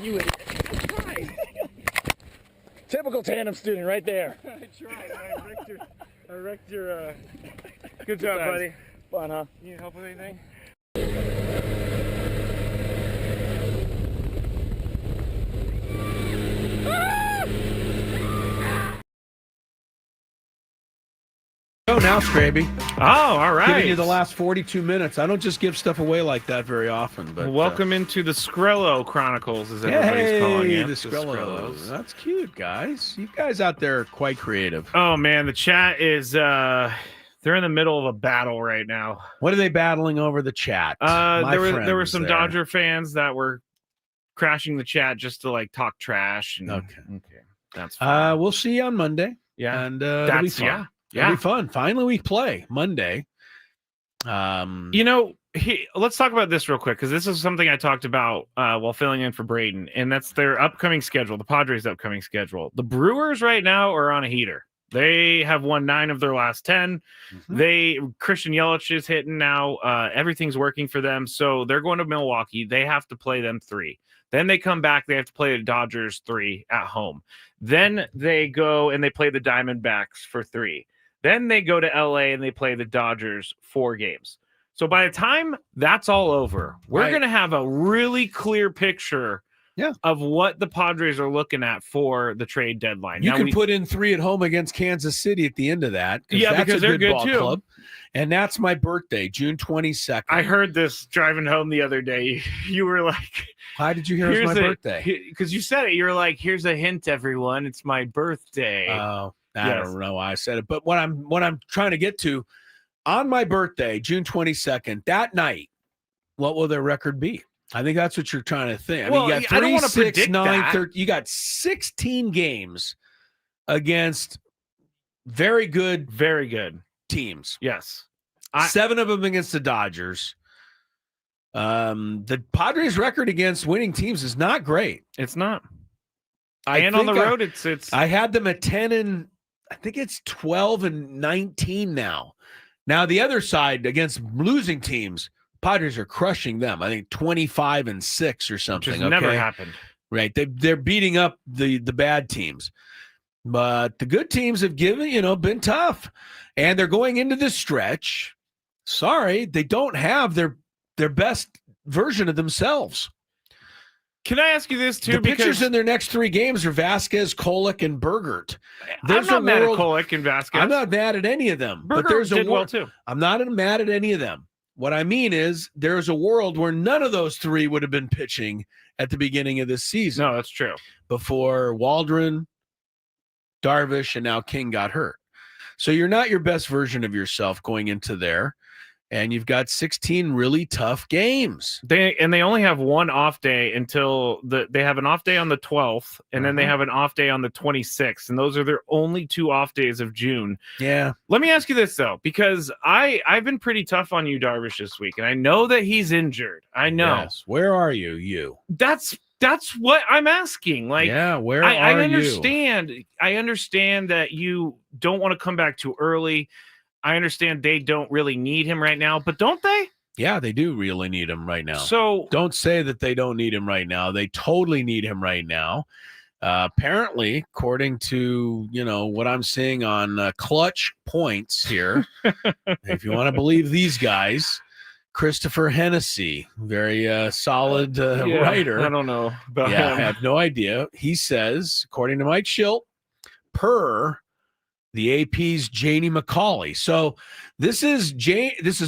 you idiot. Right. Typical tandem student right there. I tried. I wrecked your good job, buddy. Fun, huh? You need help with anything? Go now, Scraby. Oh, all right. Giving you the last 42 minutes. I don't just give stuff away like that very often. But welcome into the Skrilla Chronicles, as everybody's calling it. The Skrillos. That's cute, guys. You guys out there are quite creative. Oh man, the chat is they're in the middle of a battle right now. What are they battling over the chat? There were some Dodger fans that were crashing the chat just to like talk trash. And, okay, that's fine. we'll see you on Monday. Yeah, and it'll be fun. It'll be fun. Finally, we play Monday. Let's talk about this real quick because this is something I talked about while filling in for Braden, and that's their upcoming schedule, the Padres' upcoming schedule. The Brewers right now are on a heater. They have won 9 of their last 10. Christian Yelich is hitting now. Everything's working for them, so they're going to Milwaukee. They have to play them 3. Then they come back. They have to play the Dodgers 3 at home. Then they go and they play the Diamondbacks for 3. Then they go to LA and they play the Dodgers 4 games. So by the time that's all over, we're going to have a really clear picture of what the Padres are looking at for the trade deadline. You can put in 3 at home against Kansas City at the end of that. Yeah, that's because they're good ball too. Club. And that's my birthday, June 22nd. I heard this driving home the other day. You were like, how did you hear it's my birthday? Because you said it. You were like, here's a hint, everyone. It's my birthday. Oh, I don't know why I said it. But what I'm trying to get to, on my birthday, June 22nd, that night, what will their record be? I think that's what you're trying to think. I mean, you got 3, I don't want to 6, predict 9, that. 13. You got 16 games against very good teams. Yes. 7 of them against the Dodgers. The Padres' record against winning teams is not great. It's not. And on the road, it's. I had them at 10 and I think it's 12 and 19 now. Now the other side against losing teams, Padres are crushing them. I think 25 and 6 or something. Which has never happened. Right. They're beating up the bad teams. But the good teams have been tough. And they're going into this stretch. Sorry, they don't have their best version of themselves. Can I ask you this too? The pitchers in their next 3 games are Vasquez, Kolek, and Bergert. I'm not mad at Kolek and Vasquez. I'm not mad at any of them. Bergert but there's did well too. I'm not mad at any of them. What I mean is there's a world where none of those 3 would have been pitching at the beginning of this season. No, that's true. Before Waldron, Darvish, and now King got hurt. So you're not your best version of yourself going into there. And you've got 16 really tough games. They only have one off day until they have an off day on the 12th, and then they have an off day on the 26th, and those are their only 2 off days of June. Yeah. Let me ask you this though, because I've been pretty tough on you, Darvish, this week, and I know that he's injured. I know. Yes. Where are you? That's what I'm asking. Like, yeah, where I are understand. I understand that you don't want to come back too early. I understand they don't really need him right now, but don't they? Yeah, they do really need him right now. So don't say that they don't need him right now. They totally need him right now. Apparently, according to what I'm seeing on Clutch Points here, if you want to believe these guys, Christopher Hennessy, very solid writer. I don't know about him. I have no idea. He says, according to Mike Schilt, per the AP's Janie McCauley. So this is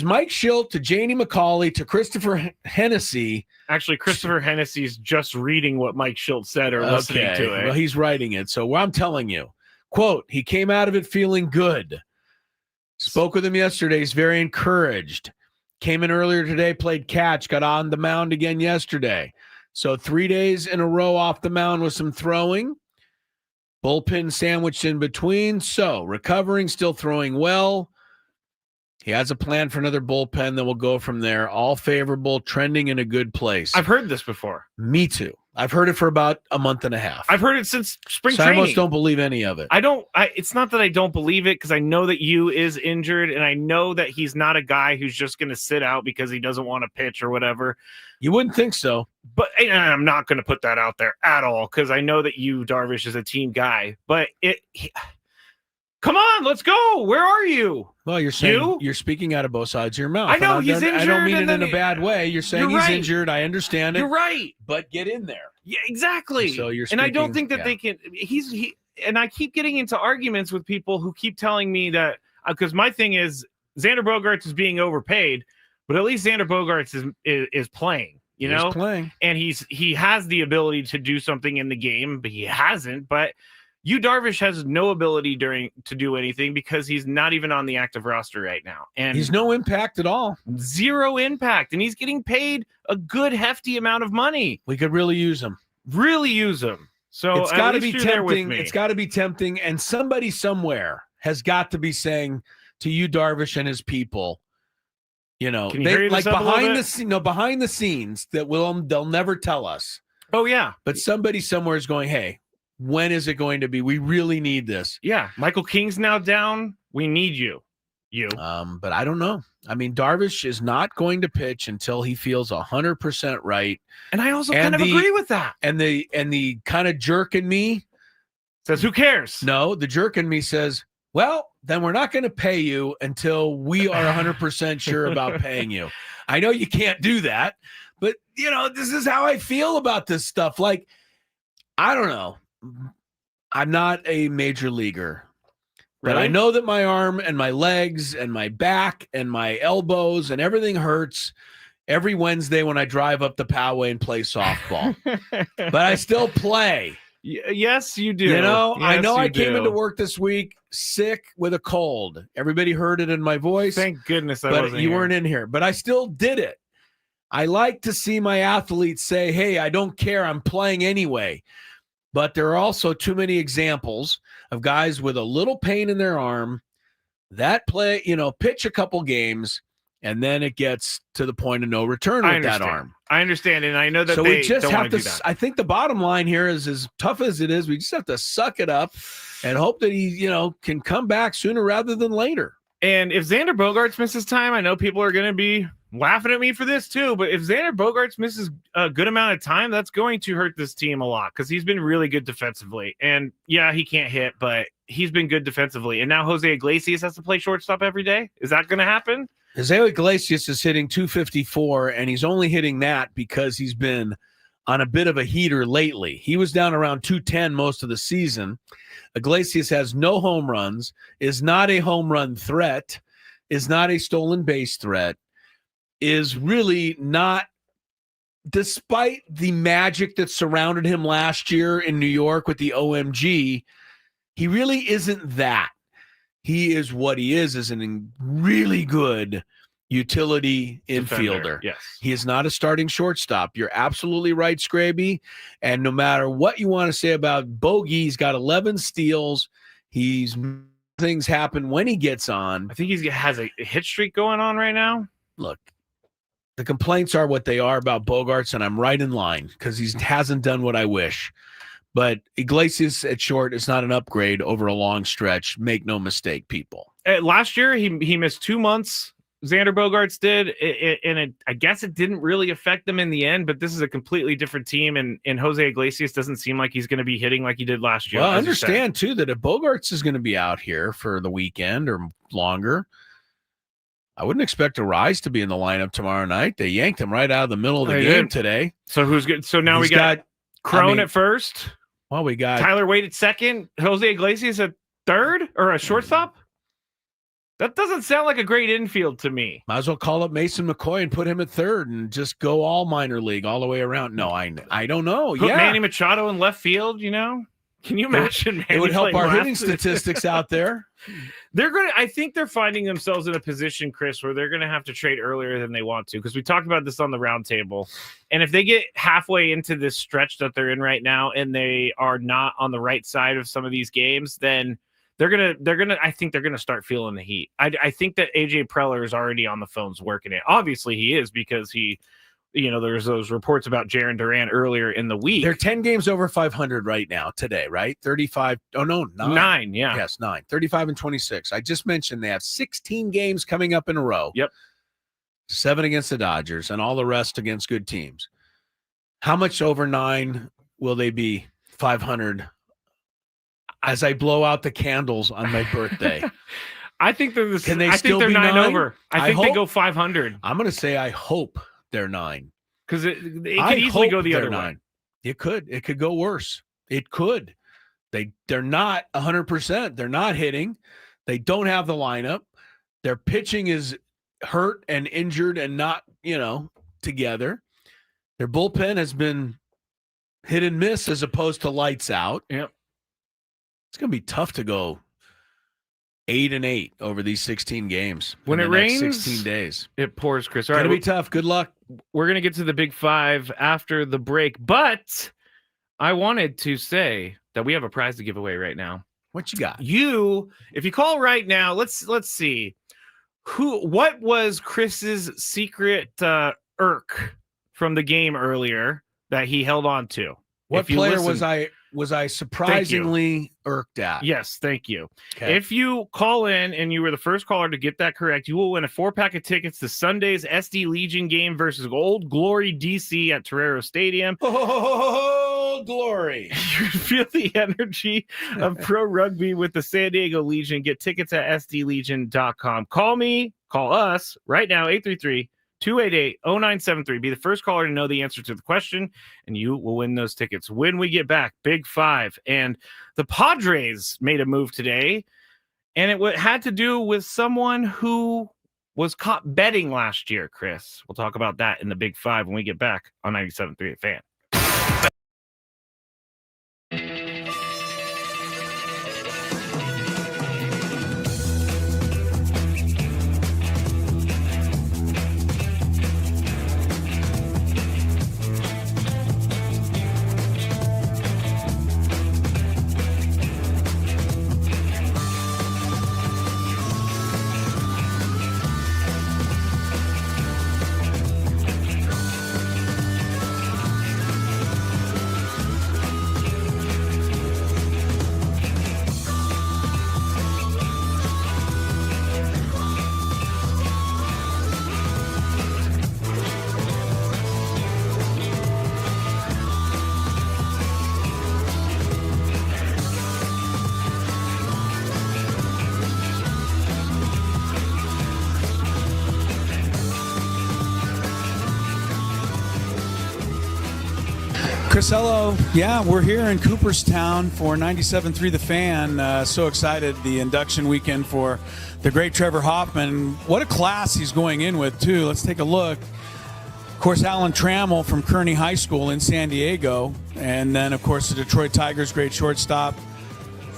Mike Schilt to Janie McCauley to Christopher Hennessy. Actually, Christopher Hennessy's just reading what Mike Schilt said or listening to it. Well, he's writing it. So I'm telling you, quote, he came out of it feeling good. Spoke with him yesterday. He's very encouraged. Came in earlier today, played catch, got on the mound again yesterday. So 3 days in a row off the mound with some throwing. Bullpen sandwiched in between. So recovering, still throwing well. He has a plan for another bullpen that will go from there. All favorable, trending in a good place. I've heard this before. Me too. I've heard it for about a month and a half. I've heard it since spring so training. I almost don't believe any of it. It's not that I don't believe it, because I know that Yu is injured, and I know that he's not a guy who's just going to sit out because he doesn't want to pitch or whatever. You wouldn't think so. But and I'm not going to put that out there at all, because I know that Darvish is a team guy. But come on, let's go. Where are you? Well, you're saying you're speaking out of both sides of your mouth. I know he's injured. I don't mean it in a bad way. You're saying he's injured. I understand it. You're right. But get in there. Yeah, exactly. So you're and I don't think that they can. And I keep getting into arguments with people who keep telling me that, because my thing is Xander Bogaerts is being overpaid, but at least Xander Bogaerts is playing. He's playing, and he has the ability to do something in the game, but he hasn't. But Darvish has no ability to do anything, because he's not even on the active roster right now, and he's no impact at all. Zero impact, and he's getting paid a good hefty amount of money. We could really use him. So it's got to be tempting. It's got to be tempting, and somebody somewhere has got to be saying to Darvish and his people, they like behind the scenes that they'll never tell us. Oh yeah, but somebody somewhere is going, hey, when is it going to be? We really need this. Yeah, Michael King's now down. We need you. But I don't know. I mean, Darvish is not going to pitch until he feels 100% right. And I also kind of agree with that. And the kind of jerk in me says, who cares? No, the jerk in me says, well, then we're not going to pay you until we are 100% sure about paying you. I know you can't do that, but this is how I feel about this stuff. Like, I don't know. I'm not a major leaguer. But really? I know that my arm and my legs and my back and my elbows and everything hurts every Wednesday when I drive up the Poway and play softball. But I still play. Yes, you do. I know I came into work this week sick with a cold. Everybody heard it in my voice. Thank goodness you weren't in here. But I still did it. I like to see my athletes say, hey, I don't care. I'm playing anyway. But there are also too many examples of guys with a little pain in their arm that play, pitch a couple games, and then it gets to the point of no return with that arm. I understand, and I know that we just have to. I think the bottom line here is, as tough as it is, we just have to suck it up and hope that he, can come back sooner rather than later. And if Xander Bogaerts misses time, I know people are going to be laughing at me for this too, but if Xander Bogaerts misses a good amount of time, that's going to hurt this team a lot, because he's been really good defensively. And yeah, he can't hit, but he's been good defensively. And now Jose Iglesias has to play shortstop every day. Is that going to happen? Jose Iglesias is hitting 254, and he's only hitting that because he's been on a bit of a heater lately. He was down around 210 most of the season. Iglesias has no home runs, is not a home run threat, is not a stolen base threat, is really not, despite the magic that surrounded him last year in New York with the OMG, he really isn't that. He is what he is a really good utility infielder. Yes. He is not a starting shortstop. You're absolutely right, Scraby. And no matter what you want to say about Bogey, he's got 11 steals. Things happen when he gets on. I think he has a hit streak going on right now. Look, the complaints are what they are about Bogaerts, and I'm right in line because he hasn't done what I wish. But Iglesias at short is not an upgrade over a long stretch. Make no mistake, people. Last year, he missed 2 months. Xander Bogaerts did, and I guess it didn't really affect them in the end, but this is a completely different team, and Jose Iglesias doesn't seem like he's going to be hitting like he did last year. Well, I understand, too, that if Bogaerts is going to be out here for the weekend or longer, I wouldn't expect Rise to be in the lineup tomorrow night. They yanked him right out of the middle of the game today. So who's good? So now we got Crone at first. Well, we got Tyler Wade at second, Jose Iglesias at third, or a shortstop. That doesn't sound like a great infield to me. Might as well call up Mason McCoy and put him at third and just go all minor league all the way around. No, I don't know. Put Manny Machado in left field, Can you imagine? Manny it would help our hitting left? statistics out there. I think they're finding themselves in a position, Chris, where they're going to have to trade earlier than they want to, because we talked about this on the roundtable. And if they get halfway into this stretch that they're in right now and they are not on the right side of some of these games, then I think they're gonna start feeling the heat. I think that AJ Preller is already on the phones working it. Obviously he is, because he there's those reports about Jarren Duran earlier in the week. They're 10 games over 500 right now today, right? 35. Oh, no, 9. 9, yeah. Yes, 9. 35 and 26. I just mentioned they have 16 games coming up in a row. Yep. 7 against the Dodgers and all the rest against good teams. How much over 9 will they be 500 as I blow out the candles on my birthday? I think they're Can they I still think they're be 9 9? over. I think they hope- go 500 I'm going to say I hope they're 9. because it I could easily hope go the they're other 9. way. It could go worse. It could. They're not 100%. They're not hitting. They don't have the lineup. Their pitching is hurt and injured and not, together. Their bullpen has been hit and miss as opposed to lights out. Yep. It's going to be tough to go 8-8 over these 16 games. When in it the next rains, 16 days. It pours, Chris. It's All going right, to be tough. Good luck. we're going to get to the big 5 after the break, but I wanted to say that we have a prize to give away right now. What you got? If you call right now, let's see. What was Chris's secret irk from the game earlier that he held on to? What If you player listen- was I surprisingly irked at? Yes, thank you. Okay. If you call in and you were the first caller to get that correct, you will win a 4-pack of tickets to Sunday's SD Legion game versus Old Glory DC at Torero Stadium. Oh, glory. You feel the energy of pro rugby with the San Diego Legion. Get tickets at sdlegion.com. Call us right now, 833-288-0973. Be the first caller to know the answer to the question, and you will win those tickets. When we get back, big 5. And the Padres made a move today, and it had to do with someone who was caught betting last year, Chris. We'll talk about that in the big 5 when we get back on 97.3 The Fan. Chris, hello. Yeah, we're here in Cooperstown for 97.3 The Fan. So excited, the induction weekend for the great Trevor Hoffman. What a class he's going in with, too. Let's take a look. Of course, Alan Trammell from Kearney High School in San Diego. And then, of course, the Detroit Tigers, great shortstop.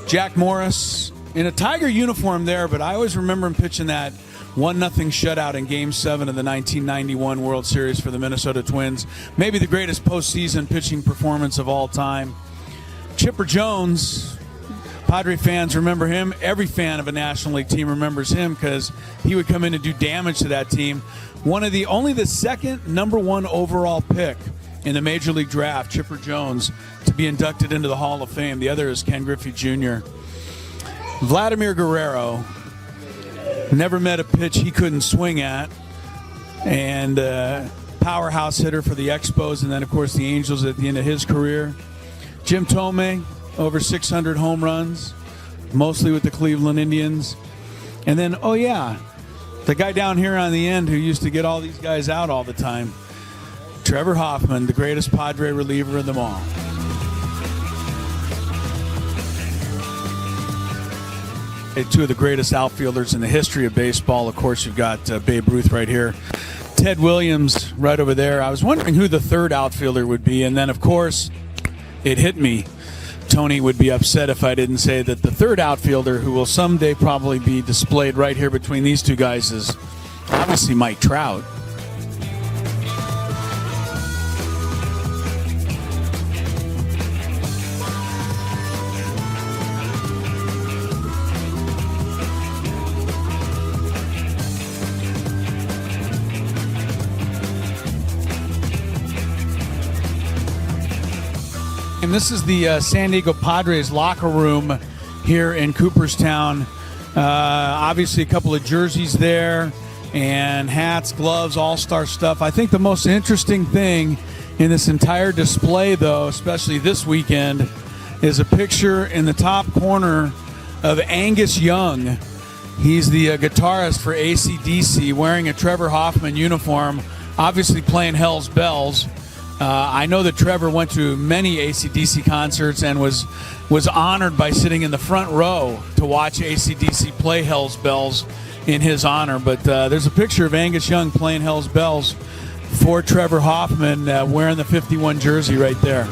Jack Morris in a Tiger uniform there, but I always remember him pitching that 1-0 shutout in Game 7 of the 1991 World Series for the Minnesota Twins. Maybe the greatest postseason pitching performance of all time. Chipper Jones, Padre fans remember him. Every fan of a National League team remembers him because he would come in and do damage to that team. Only the second number 1 overall pick in the Major League Draft, Chipper Jones, to be inducted into the Hall of Fame. The other is Ken Griffey Jr. Vladimir Guerrero. Never met a pitch he couldn't swing at. And powerhouse hitter for the Expos and then, of course, the Angels at the end of his career. Jim Thome, over 600 home runs, mostly with the Cleveland Indians. And then, the guy down here on the end who used to get all these guys out all the time, Trevor Hoffman, the greatest Padre reliever of them all. Two of the greatest outfielders in the history of baseball. Of course, you've got Babe Ruth right here. Ted Williams right over there. I was wondering who the third outfielder would be. And then, of course, it hit me. Tony would be upset if I didn't say that the third outfielder, who will someday probably be displayed right here between these two guys, is obviously Mike Trout. And this is the San Diego Padres locker room here in Cooperstown. Obviously, a couple of jerseys there and hats, gloves, all-star stuff. I think the most interesting thing in this entire display, though, especially this weekend, is a picture in the top corner of Angus Young. He's the guitarist for AC/DC, wearing a Trevor Hoffman uniform, obviously playing Hell's Bells. I know that Trevor went to many AC/DC concerts and was honored by sitting in the front row to watch AC/DC play Hell's Bells in his honor. But there's a picture of Angus Young playing Hell's Bells for Trevor Hoffman, wearing the 51 jersey right there.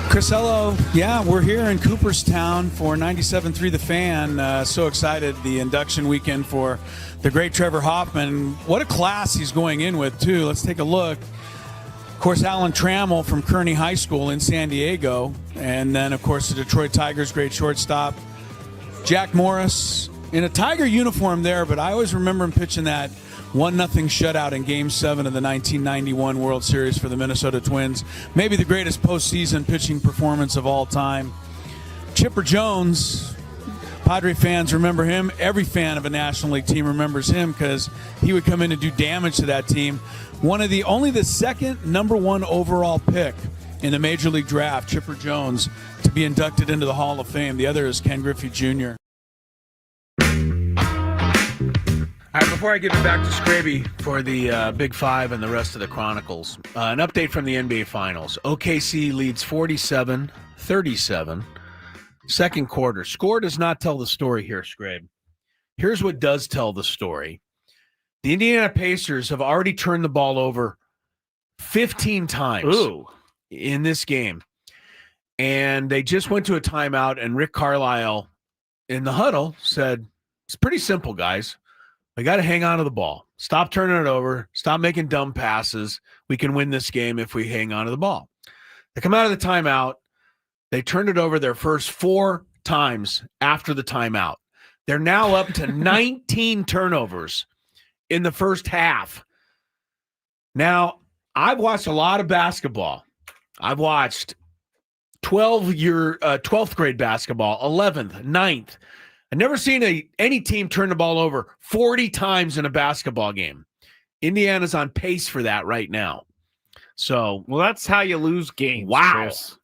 Chris, hello. Yeah, we're here in Cooperstown for 97.3 The Fan. So excited, the induction weekend for the great Trevor Hoffman. What a class he's going in with, too. Let's take a look. Of course, Alan Trammell from Kearney High School in San Diego. And then, of course, the Detroit Tigers' great shortstop, Jack Morris, in a Tiger uniform there, but I always remember him pitching that 1-0 shutout in Game 7 of the 1991 World Series for the Minnesota Twins. Maybe the greatest postseason pitching performance of all time. Chipper Jones, Padre fans remember him. Every fan of a National League team remembers him because he would come in and do damage to that team. Only the second #1 overall pick in the Major League Draft, Chipper Jones, to be inducted into the Hall of Fame. The other is Ken Griffey Jr. All right, before I give it back to Scraby for the Big Five and the rest of the Chronicles, an update from the NBA Finals. OKC leads 47-37. Second quarter. Score does not tell the story here, Scrabe. Here's what does tell the story. The Indiana Pacers have already turned the ball over 15 times in this game. And they just went to a timeout, and Rick Carlisle in the huddle said, it's pretty simple, guys. We got to hang on to the ball. Stop turning it over. Stop making dumb passes. We can win this game if we hang on to the ball. They come out of the timeout. They turned it over their first 4 times after the timeout. They're now up to 19 turnovers in the first half. Now, I've watched a lot of basketball. I've watched 12th grade basketball, 11th, 9th. I've never seen any team turn the ball over 40 times in a basketball game. Indiana's on pace for that right now. So, well, that's how you lose games. Wow. Chris.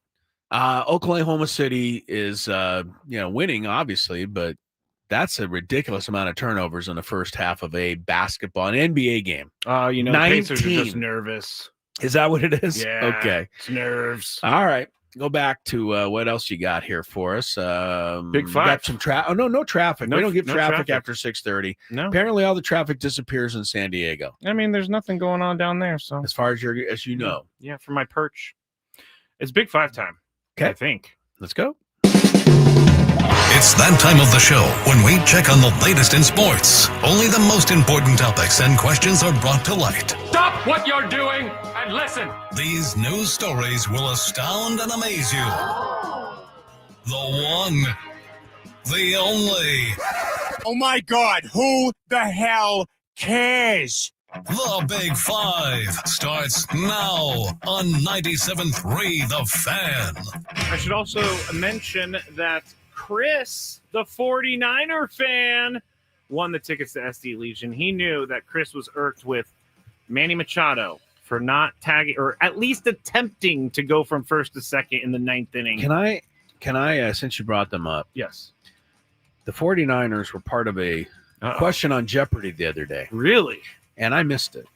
Oklahoma City is, winning, obviously, but that's a ridiculous amount of turnovers in the first half of an NBA game. The Pacers are just nervous. Is that what it is? Yeah. Okay. It's nerves. All right. Go back to what else you got here for us. Big Five. Got some traffic. Oh, no traffic. We don't get traffic after 6:30. No. Apparently, all the traffic disappears in San Diego. I mean, there's nothing going on down there. So as far as you know. Yeah, for my perch. It's Big Five time. Okay. I think. Let's go. It's It's that time of the show when we check on the latest in sports. Only the most important topics and questions are brought to light. Stop what you're doing and listen. These news stories will astound and amaze you. The one, the only. Oh my God, who the hell cares? The Big Five starts now on 97.3 The Fan. I should also mention that Chris, the 49er fan, won the tickets to SD Legion. He knew that Chris was irked with Manny Machado for not tagging, or at least attempting to go from first to second in the ninth inning. Can I since you brought them up, Yes. the 49ers were part of a question on Jeopardy the other day, Really? and I missed it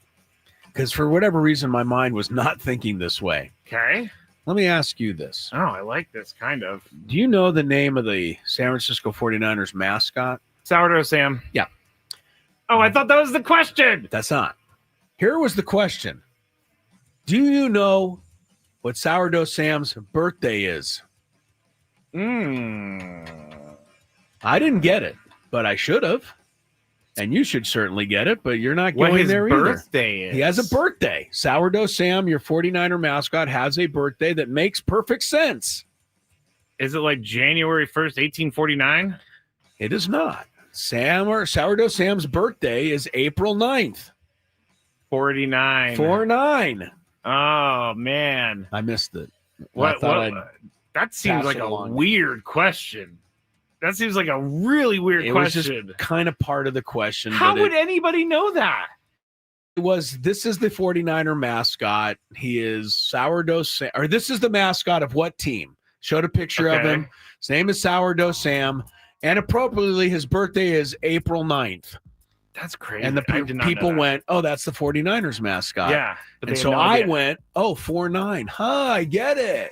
because for whatever reason, my mind was not thinking this way. Okay. Let me ask you this. Oh, I like this, kind of. Do you know the name of the San Francisco 49ers mascot? Sourdough Sam. Yeah. Oh, I thought that was the question. That's not. Here was the question. Do you know what Sourdough Sam's birthday is? I didn't get it, but I should have. And you should certainly get it, but you're not What going his there either. birthday is. He has a birthday. Sourdough Sam, your 49er mascot, has a birthday that makes perfect sense. Is it like January 1st, 1849? It is not. Sourdough Sam's birthday is April 9th. 49. 4-9. Oh, man. I missed it. What? I'd That seems pass like it a along. weird question. That seems like a really weird It was question. just kind of part of the question. How but would anybody know that? this is the 49er mascot. He is Sourdough Sam, or this is the mascot of what team? Showed a picture of Okay. him. His name is Sourdough Sam, and appropriately, his birthday is April 9th. That's crazy. And the I did not know people that. went, oh, that's the 49ers mascot. Yeah. But And they so had no I idea. went, oh, 4-9. Huh, I get it.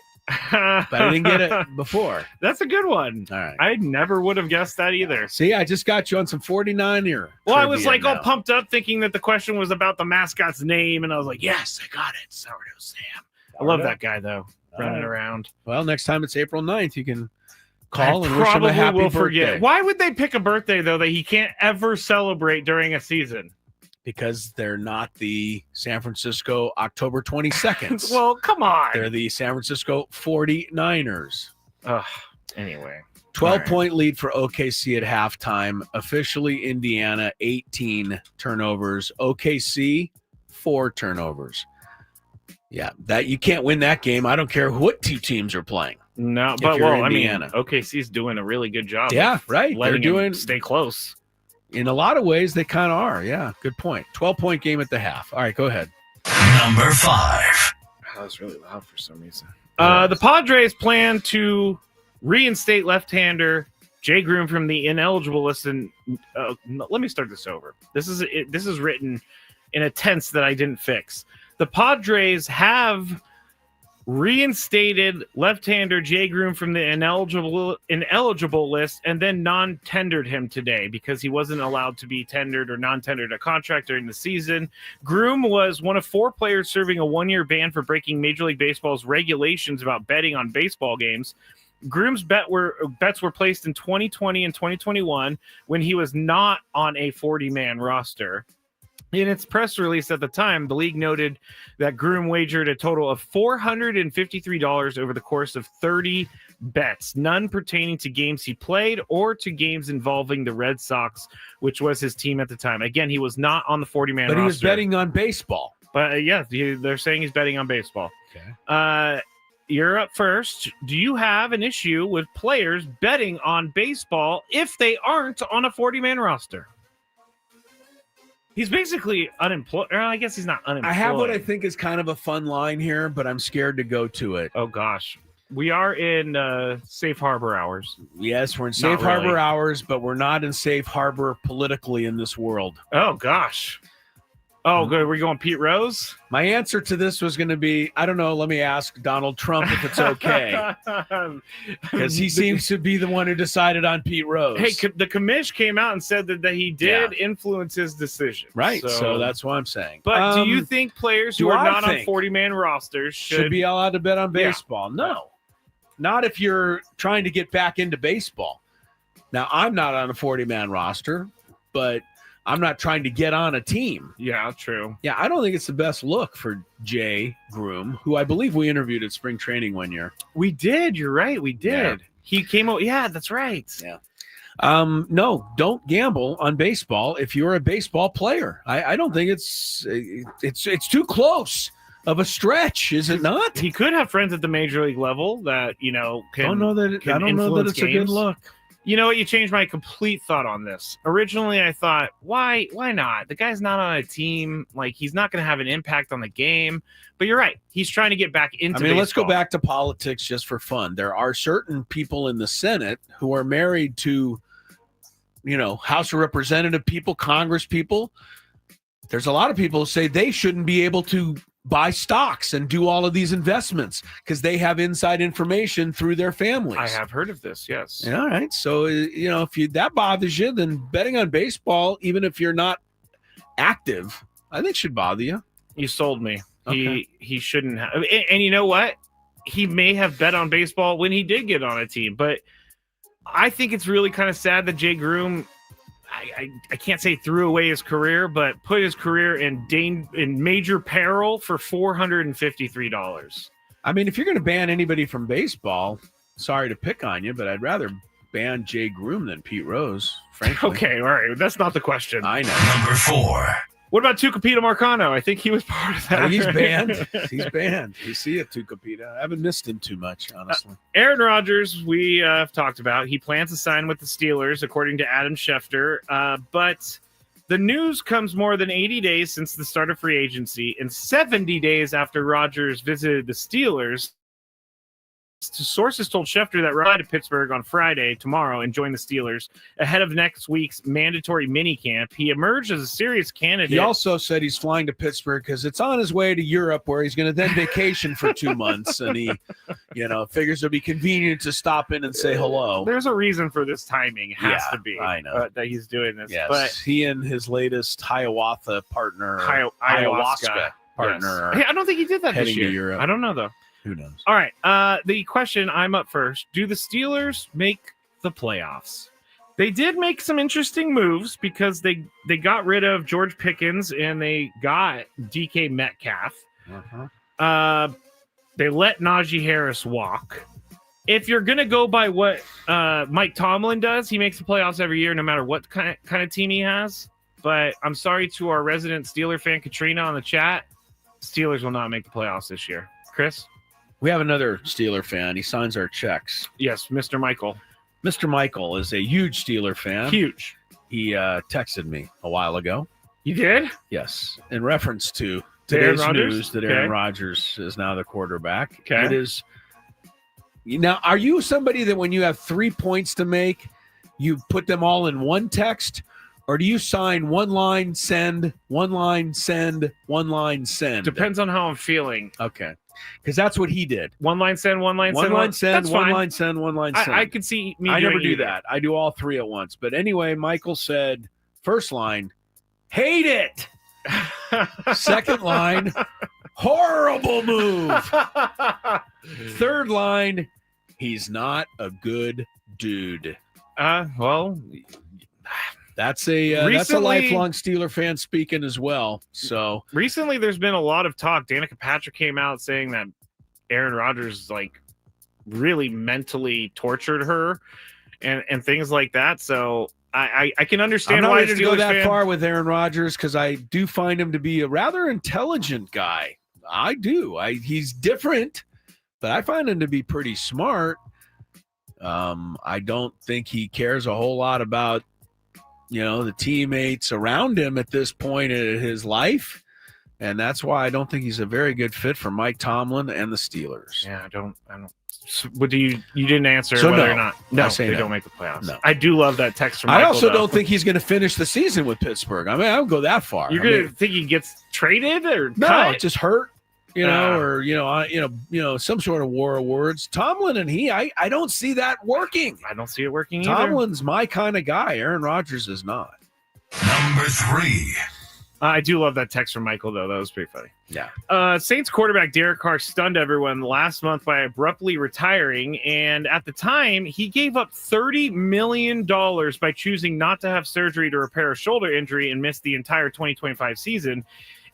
But I didn't get it before. That's a good one. All right. I never would have guessed that either. See, I just got you on some 49er. Well, I was trivia like all now. pumped up thinking that the question was about the mascot's name, and I was like, yes, I got it. Sourdough Sam. I love that guy, though, running right. around. Well, next time it's April 9th, you can call I and wish him probably a happy will birthday. forget. Why would they pick a birthday, though, that he can't ever celebrate during a season? Because they're not the San Francisco October 22nd. Well, come on. They're the San Francisco 49ers. Ugh, anyway. 12-point lead for OKC at halftime. Officially, Indiana, 18 turnovers. OKC, 4 turnovers. Yeah, that you can't win that game. I don't care what two teams are playing. No, If but you're well, Indiana. I mean, OKC's doing a really good job. Yeah, of right. They're Letting doing him stay close. in a lot of ways. They kind of are. Yeah, good point. 12-point game at the half. All right, go ahead. Number 5. That was really loud for some reason. The Padres plan to reinstate left-hander Jay Groom from the ineligible list. And let me start this over. This is written in a tense that I didn't fix. The Padres have reinstated left-hander Jay Groom from the ineligible list and then non-tendered him today because he wasn't allowed to be tendered or non-tendered a contract during the season. Groom was one of 4 players serving a 1-year ban for breaking Major League Baseball's regulations about betting on baseball games. Groom's bets were placed in 2020 and 2021 when he was not on a 40-man roster. In its press release at the time, the league noted that Groom wagered a total of $453 over the course of 30 bets, none pertaining to games he played or to games involving the Red Sox, which was his team at the time. Again, he was not on the 40-man roster. But he was betting on baseball. But yeah, they're saying he's betting on baseball. Okay. You're up first. Do you have an issue with players betting on baseball if they aren't on a 40-man roster? He's basically unemployed. Or I guess he's not unemployed. I have what I think is kind of a fun line here, but I'm scared to go to it. Oh, gosh. We are in safe harbor hours. Yes, we're in safe Not really. harbor hours, but we're not in safe harbor politically in this world. Oh, gosh. Oh, good. We're going Pete Rose? My answer to this was going to be, I don't know, let me ask Donald Trump if it's okay. Because he seems to be the one who decided on Pete Rose. Hey, the commish came out and said that he did influence his decision. Right, so that's what I'm saying. But do you think players who do are I not on think 40-man rosters should be allowed to bet on baseball? No. Not if you're trying to get back into baseball. Now, I'm not on a 40-man roster, but I'm not trying to get on a team. Yeah, true. Yeah, I don't think it's the best look for Jay Groom, who I believe we interviewed at spring training one year. We did. You're right. We did. Yeah. He came out. Yeah, that's right. Yeah. No, don't gamble on baseball if you're a baseball player. I don't think it's too close of a stretch, is it not? He could have friends at the major league level that, can I don't know that it's a good look. You know what? You changed my complete thought on this. Originally, I thought, why not? The guy's not on a team. Like, he's not going to have an impact on the game. But you're right. He's trying to get back into baseball. Let's go back to politics just for fun. There are certain people in the Senate who are married to, House of Representative people, Congress people. There's a lot of people who say they shouldn't be able to buy stocks and do all of these investments because they have inside information through their families. I have heard of this, yes. All right. So, if that bothers you, then betting on baseball, even if you're not active, I think should bother you. You sold me. Okay. He shouldn't have. And you know what? He may have bet on baseball when he did get on a team, but I think it's really kind of sad that Jay Groom, I can't say threw away his career, but put his career in major peril for $453. If you're going to ban anybody from baseball, sorry to pick on you, but I'd rather ban Jay Groom than Pete Rose, frankly. Okay, all right. That's not the question. I know. Number 4. What about Tucupita Marcano? I think he was part of that. I think he's banned. He's banned. You see it, Tucupita. I haven't missed him too much, honestly. Aaron Rodgers, we have talked about. He plans to sign with the Steelers, according to Adam Schefter. But the news comes more than 80 days since the start of free agency and 70 days after Rodgers visited the Steelers. Sources told Schefter that Rod to Pittsburgh on Friday, tomorrow, and join the Steelers ahead of next week's mandatory minicamp. He emerged as a serious candidate. He also said he's flying to Pittsburgh because it's on his way to Europe, where he's going to then vacation for 2 months, and he, figures it'll be convenient to stop in and say hello. There's a reason for this timing. It has to be. I know that he's doing this. Yes, but he and his latest Hiawatha partner, ayahuasca partner. Yes. I don't think he did that this heading year. to Europe. I don't know though. Who knows? All right. The question, I'm up first. Do the Steelers make the playoffs? They did make some interesting moves because they got rid of George Pickens and they got DK Metcalf. They let Najee Harris walk. If you're going to go by what Mike Tomlin does, he makes the playoffs every year no matter what kind of team he has. But I'm sorry to our resident Steeler fan, Katrina, on the chat. Steelers will not make the playoffs this year. Chris? We have another Steeler fan. He signs our checks. Yes, Mr. Michael. Mr. Michael is a huge Steeler fan. Huge. He texted me a while ago. You did? Yes. In reference to today's news that Aaron Rodgers is now the quarterback. Okay. It is. Now, are you somebody that when you have 3 points to make, you put them all in one text? Or do you sign one line, send, one line, send, one line, send? Depends on how I'm feeling. Okay. Because that's what he did. One line, send, one line, one send. Line, send, that's one fine. line, send, one line, send. I could see me I doing never do either. that. I do all 3 at once. But anyway, Michael said, first line, hate it. Second line, horrible move. Third line, he's not a good dude. Well, that's a lifelong Steeler fan speaking as well. So recently, there's been a lot of talk. Danica Patrick came out saying that Aaron Rodgers really mentally tortured her, and things like that. So I can understand why I didn't go that far with Aaron Rodgers because I do find him to be a rather intelligent guy. I do. He's different, but I find him to be pretty smart. I don't think he cares a whole lot about the teammates around him at this point in his life. And that's why I don't think he's a very good fit for Mike Tomlin and the Steelers. Yeah, I don't. What do you didn't answer so whether no, or not? No, they don't make the playoffs. No. I do love that text from Michael. I also don't think he's going to finish the season with Pittsburgh. I don't go that far. You're going to think he gets traded or no, cut? Just hurt, or some sort of war of words. Tomlin and I don't see that working. I don't see it working either. Tomlin's my kind of guy. Aaron Rodgers is not. Number 3. I do love that text from Michael, though. That was pretty funny. Yeah. Saints quarterback Derek Carr stunned everyone last month by abruptly retiring. And at the time, he gave up $30 million by choosing not to have surgery to repair a shoulder injury and miss the entire 2025 season.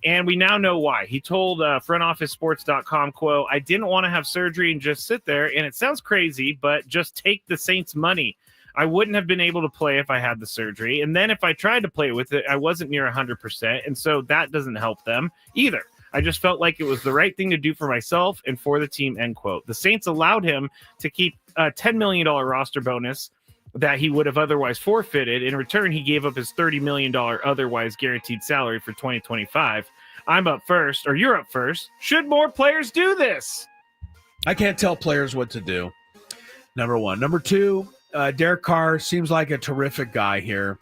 And we now know why. He told frontofficesports.com, quote, "I didn't want to have surgery and just sit there. And it sounds crazy, but just take the Saints' money. I wouldn't have been able to play if I had the surgery. And then if I tried to play with it, I wasn't near 100%. And so that doesn't help them either. I just felt like it was the right thing to do for myself and for the team," end quote. The Saints allowed him to keep a $10 million roster bonus that he would have otherwise forfeited. In return, he gave up his $30 million otherwise guaranteed salary for 2025. I'm up first, or you're up first. Should more players do this? I can't tell players what to do. Number one. Number two, Derek Carr seems like a terrific guy here.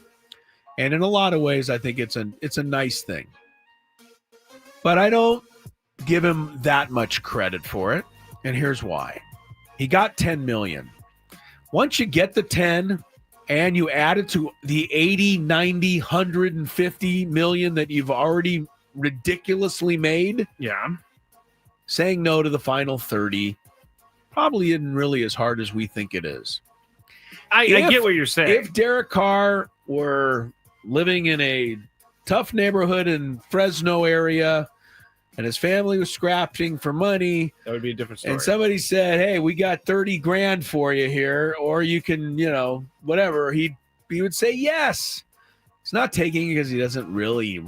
And in a lot of ways, I think it's a nice thing. But I don't give him that much credit for it. And here's why. He got $10 million. Once you get the 10 and you add it to the 80, 90, 150 million that you've already ridiculously made, Yeah. saying no to the final 30 probably isn't really as hard as we think it is. I get what you're saying. If Derek Carr were living in a tough neighborhood in Fresno area and his family was scrapping for money, that would be a different story. and somebody said, "Hey, we got 30 grand for you here, or you can, whatever," he would say yes. He's not taking it because he doesn't really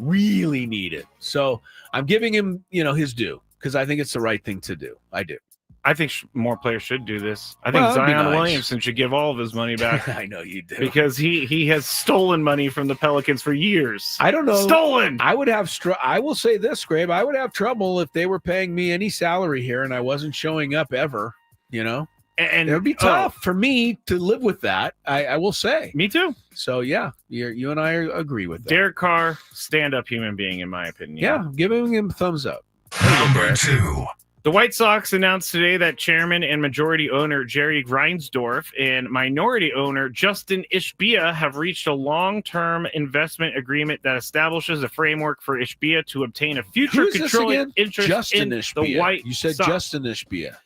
need it. So I'm giving him, his due because I think it's the right thing to do. I do. I think more players should do this. I think That'd be Zion nice. Williamson should give all of his money back. I know you do. Because he has stolen money from the Pelicans for years. I don't know. Stolen. I would have. I will say this, Grabe. I would have trouble if they were paying me any salary here and I wasn't showing up ever. And it would be tough for me to live with that. I will say. Me too. So yeah, you and I agree with that. Derek Carr, stand-up human being, in my opinion. Yeah, I'm giving him a thumbs up. Number 2. The White Sox announced today that chairman and majority owner Jerry Reinsdorf and minority owner Justin Ishbia have reached a long-term investment agreement that establishes a framework for Ishbia to obtain a future controlling interest Justin in Ishbia. the White You said Sox. Justin Ishbia.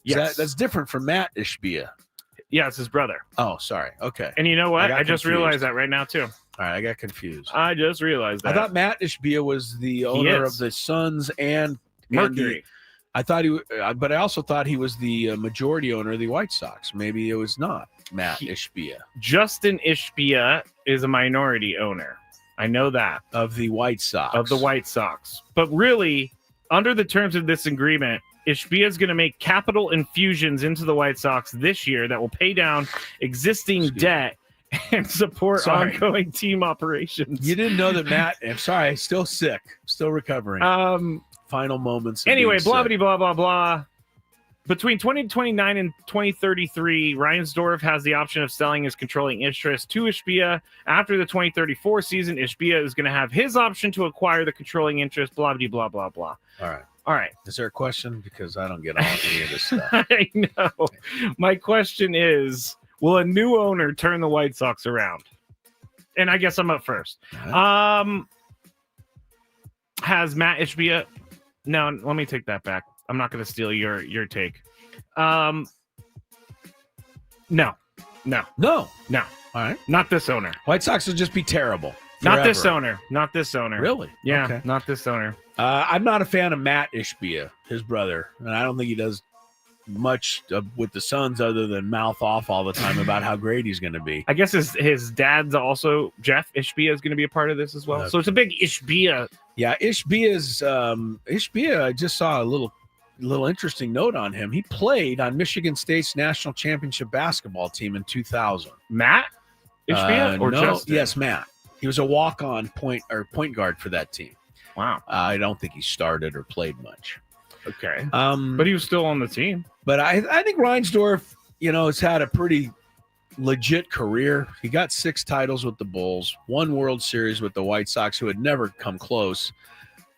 Yes. That's different from Matt Ishbia. Yeah, it's his brother. Oh, sorry. Okay. And you know what? I I just confused. realized that right now, too. All right, I got confused. I just realized that. I thought Matt Ishbia was the owner is. of the Suns and Mercury. I thought but I also thought he was the majority owner of the White Sox. Maybe it was not Matt Ishbia Justin Ishbia is a minority owner. I know that. of the White Sox. Of the White Sox. But really, under the terms of this agreement, Ishbia is going to make capital infusions into the White Sox this year that will pay down existing debt and support ongoing team operations. You didn't know that Matt. I'm sorry. Still sick. Still recovering. Final moments. of Anyway, being blah, sick. blah, blah, blah. Between 2029 and 2033, Reinsdorf has the option of selling his controlling interest to Ishbia. After the 2034 season, Ishbia is going to have his option to acquire the controlling interest, blah, blah, blah, blah, blah. All right. Is there a question? Because I don't get all any of this stuff. I know. My question is, will a new owner turn the White Sox around? And I guess I'm up first. Has Matt Ishbia... No, let me take that back. I'm not going to steal your take. No. No. All right. Not this owner. White Sox will just be terrible. Not this forever. owner. Not this owner. Really? Yeah, Okay. not this owner. I'm not a fan of Matt Ishbia, his brother, and I don't think he does much with the Suns other than mouth off all the time about how great he's going to be. I guess his dad's also Jeff Ishbia is going to be a part of this as well. Okay. So it's a big Ishbia. Yeah, Ishbia. I just saw a little interesting note on him. He played on Michigan State's national championship basketball team in 2000. Matt Ishbia or no, Justin? yes, Matt. He was a walk-on point guard for that team. Wow. I don't think he started or played much. Okay. But he was still on the team. But I think Reinsdorf, has had a pretty legit career. He got 6 titles with the Bulls, 1 World Series with the White Sox, who had never come close.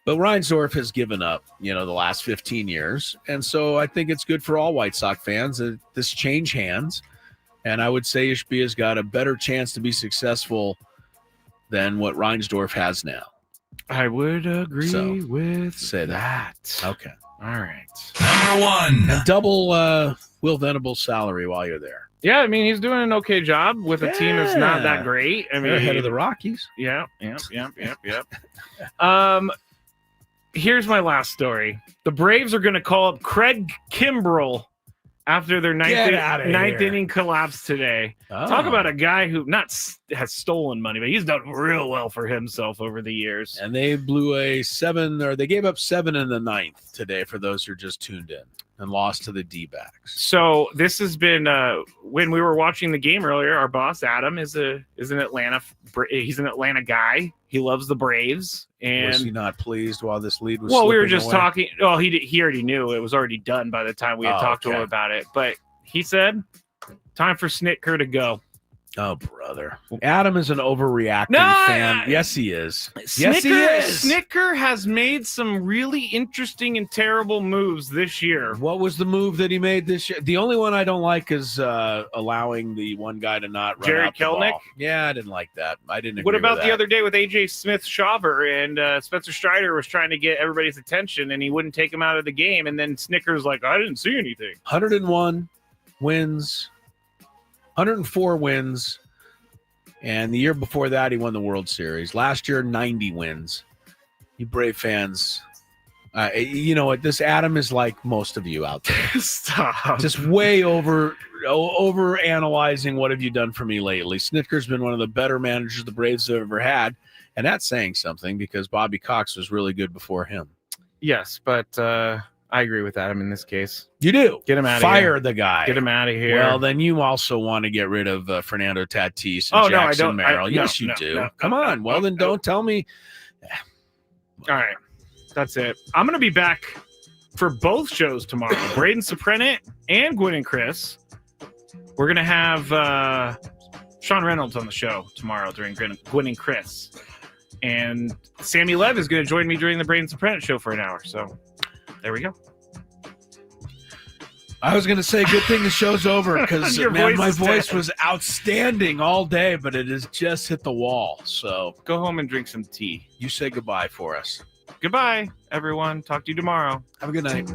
But Reinsdorf has given up, the last 15 years. And so I think it's good for all White Sox fans that this change hands. And I would say Ishbia's got a better chance to be successful than what Reinsdorf has now. I would agree So, with say that. Okay. All right. Number 1. And double Will Venable's salary while you're there. Yeah, I mean, he's doing an okay job with a team that's not that great. I mean, They're ahead of the Rockies. Yeah. Here's my last story. The Braves are going to call up Craig Kimbrell after their ninth inning collapse today. Oh. Talk about a guy who has stolen money, but he's done real well for himself over the years. And they blew they gave up 7 in the 9th today for those who are just tuned in and lost to the D-backs. So this has been when we were watching the game earlier. Our boss Adam is an Atlanta guy. He loves the Braves. And was he not pleased while this lead was? Well, we were slipping just away? talking. Well, he already knew it was already done by the time we had talked to him about it. But he said, "Time for Snitker to go." Oh, brother. Adam is an overreacting fan. Yes, he is. Yes, he is. Snitker has made some really interesting and terrible moves this year. What was the move that he made this year? The only one I don't like is allowing the one guy to not run Jerry out the Kelnick? ball. Yeah, I didn't like that. I didn't agree What about with the that. other day with AJ Smith-Shawver and Spencer Strider was trying to get everybody's attention and he wouldn't take him out of the game. And then Snitker's like, I didn't see anything. 101 wins, 104 wins. And the year before that, he won the World Series. Last year, 90 wins. You Brave fans, you know what? This Adam is like most of you out there. Stop. Just way over analyzing what have you done for me lately. Snitker's been one of the better managers the Braves have ever had. And that's saying something because Bobby Cox was really good before him. Yes, but I agree with Adam in this case. You do. Get him out of here. Fire the guy. Get him out of here. Well, then you also want to get rid of Fernando Tatis and Jackson Merrill. Yes, you do. Come on. Well, then don't tell me. All right. That's it. I'm going to be back for both shows tomorrow. Braden Soprenant and Gwynn and Chris. We're going to have Sean Reynolds on the show tomorrow during Gwynn and Chris. And Sammy Lev is going to join me during the Braden Soprenant show for an hour. So there we go. I was going to say good thing the show's over because my is voice dead. was outstanding all day, but it has just hit the wall. So Go home and drink some tea. you say goodbye for us. Goodbye, everyone. Talk to you tomorrow. Have a good night.